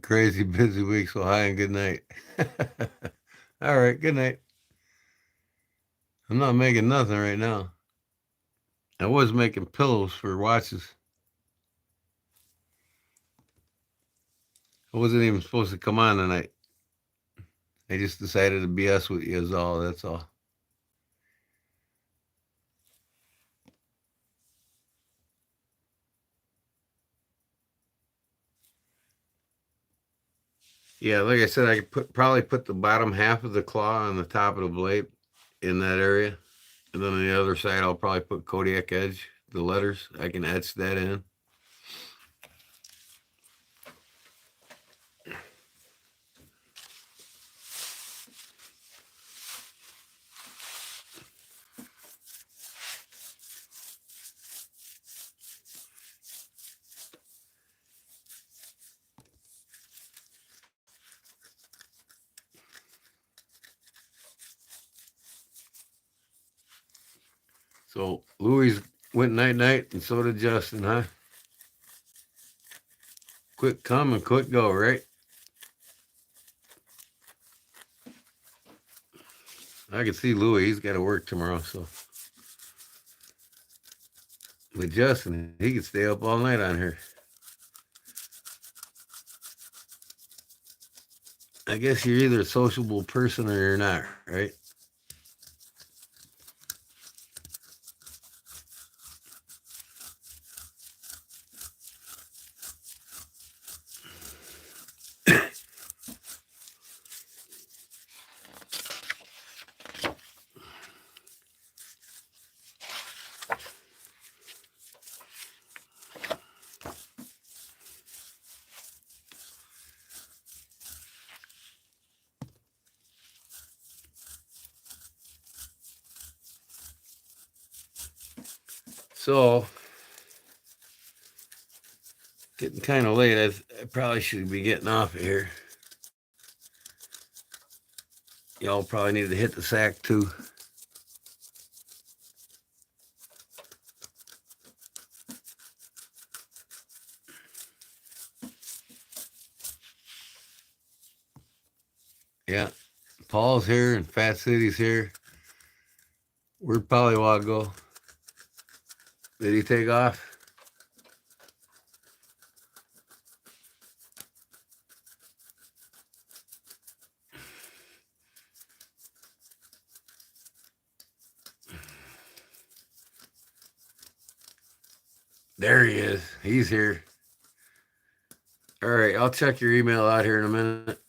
Crazy busy week, so hi and good night. All right, good night. I'm not making nothing right now. I was making pillows for watches. I wasn't even supposed to come on tonight. I just decided to BS with you is all, that's all. Yeah, like I said, I could probably put the bottom half of the claw on the top of the blade in that area. And then on the other side, I'll probably put Kodiak Edge, the letters. I can etch that in. So Louis went night-night, and so did Justin, huh? Quick come and quick go, right? I can see Louis. He's got to work tomorrow, so. But Justin, he could stay up all night on her. I guess you're either a sociable person or you're not, right? So, getting kind of late. I probably should be getting off of here. Y'all probably need to hit the sack too. Yeah, Paul's here and Fat City's here. Where'd Pollywog go? Did he take off? There he is. He's here. All right, I'll check your email out here in a minute.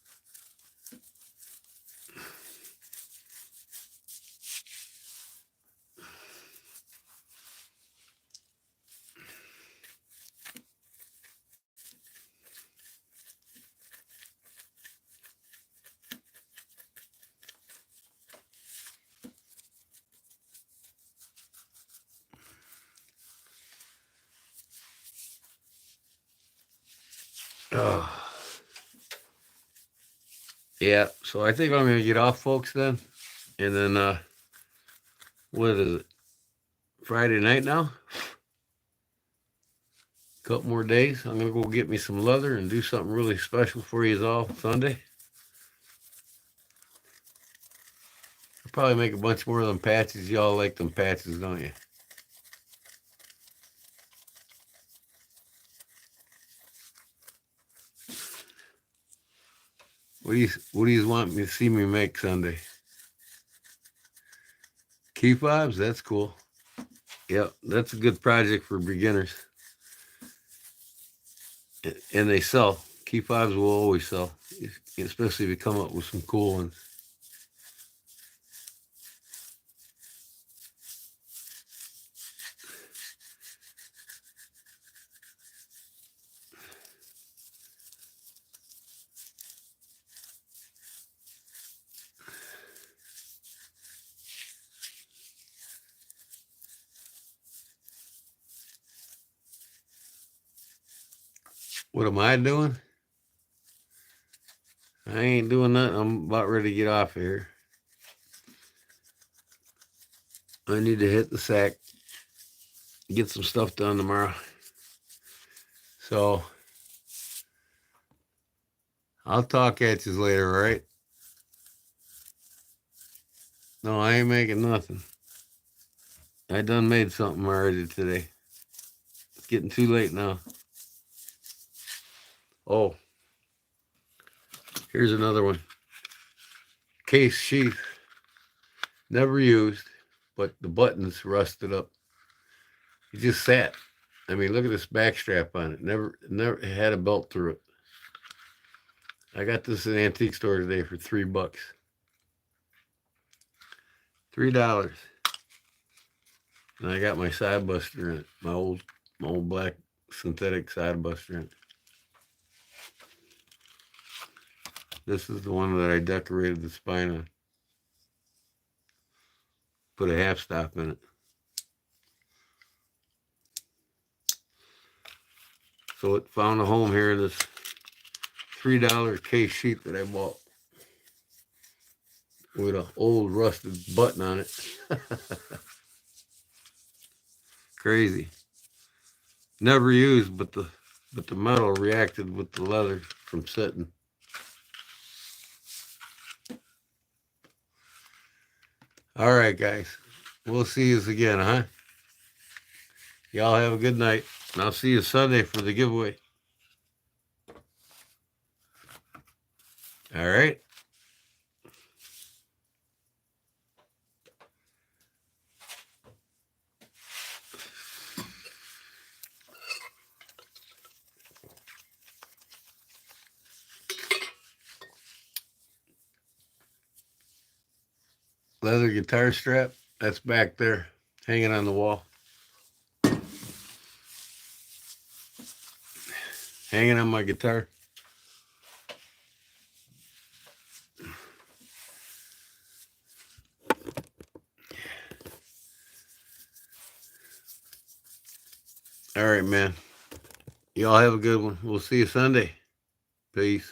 Oh. Yeah, so I think I'm going to get off, folks, then. And then, what is it? Friday night now? Couple more days. I'm going to go get me some leather and do something really special for you all Sunday. I'll probably make a bunch more of them patches. Y'all like them patches, don't you? What do you want me to see me make Sunday? Key fobs? That's cool. Yep, that's a good project for beginners. And they sell. Key fobs will always sell, especially if you come up with some cool ones. What am I doing? I ain't doing nothing. I'm about ready to get off of here. I need to hit the sack, get some stuff done tomorrow. So, I'll talk at you later, all right? No, I ain't making nothing. I done made something already today. It's getting too late now. Oh, here's another one. Case sheath. Never used, but the buttons rusted up. It just sat. I mean, look at this back strap on it. Never had a belt through it. I got this at an antique store today for $3. $3. And I got my side buster in it. My old black synthetic side buster in it. This is the one that I decorated the spine on. Put a half stop in it. So it found a home here in this $3 case sheet that I bought with an old rusted button on it. Crazy. Never used, but the metal reacted with the leather from sitting. All right, guys. We'll see you again, huh? Y'all have a good night. And I'll see you Sunday for the giveaway. All right. Leather guitar strap. That's back there, hanging on the wall. Hanging on my guitar. All right, man. Y'all have a good one. We'll see you Sunday. Peace.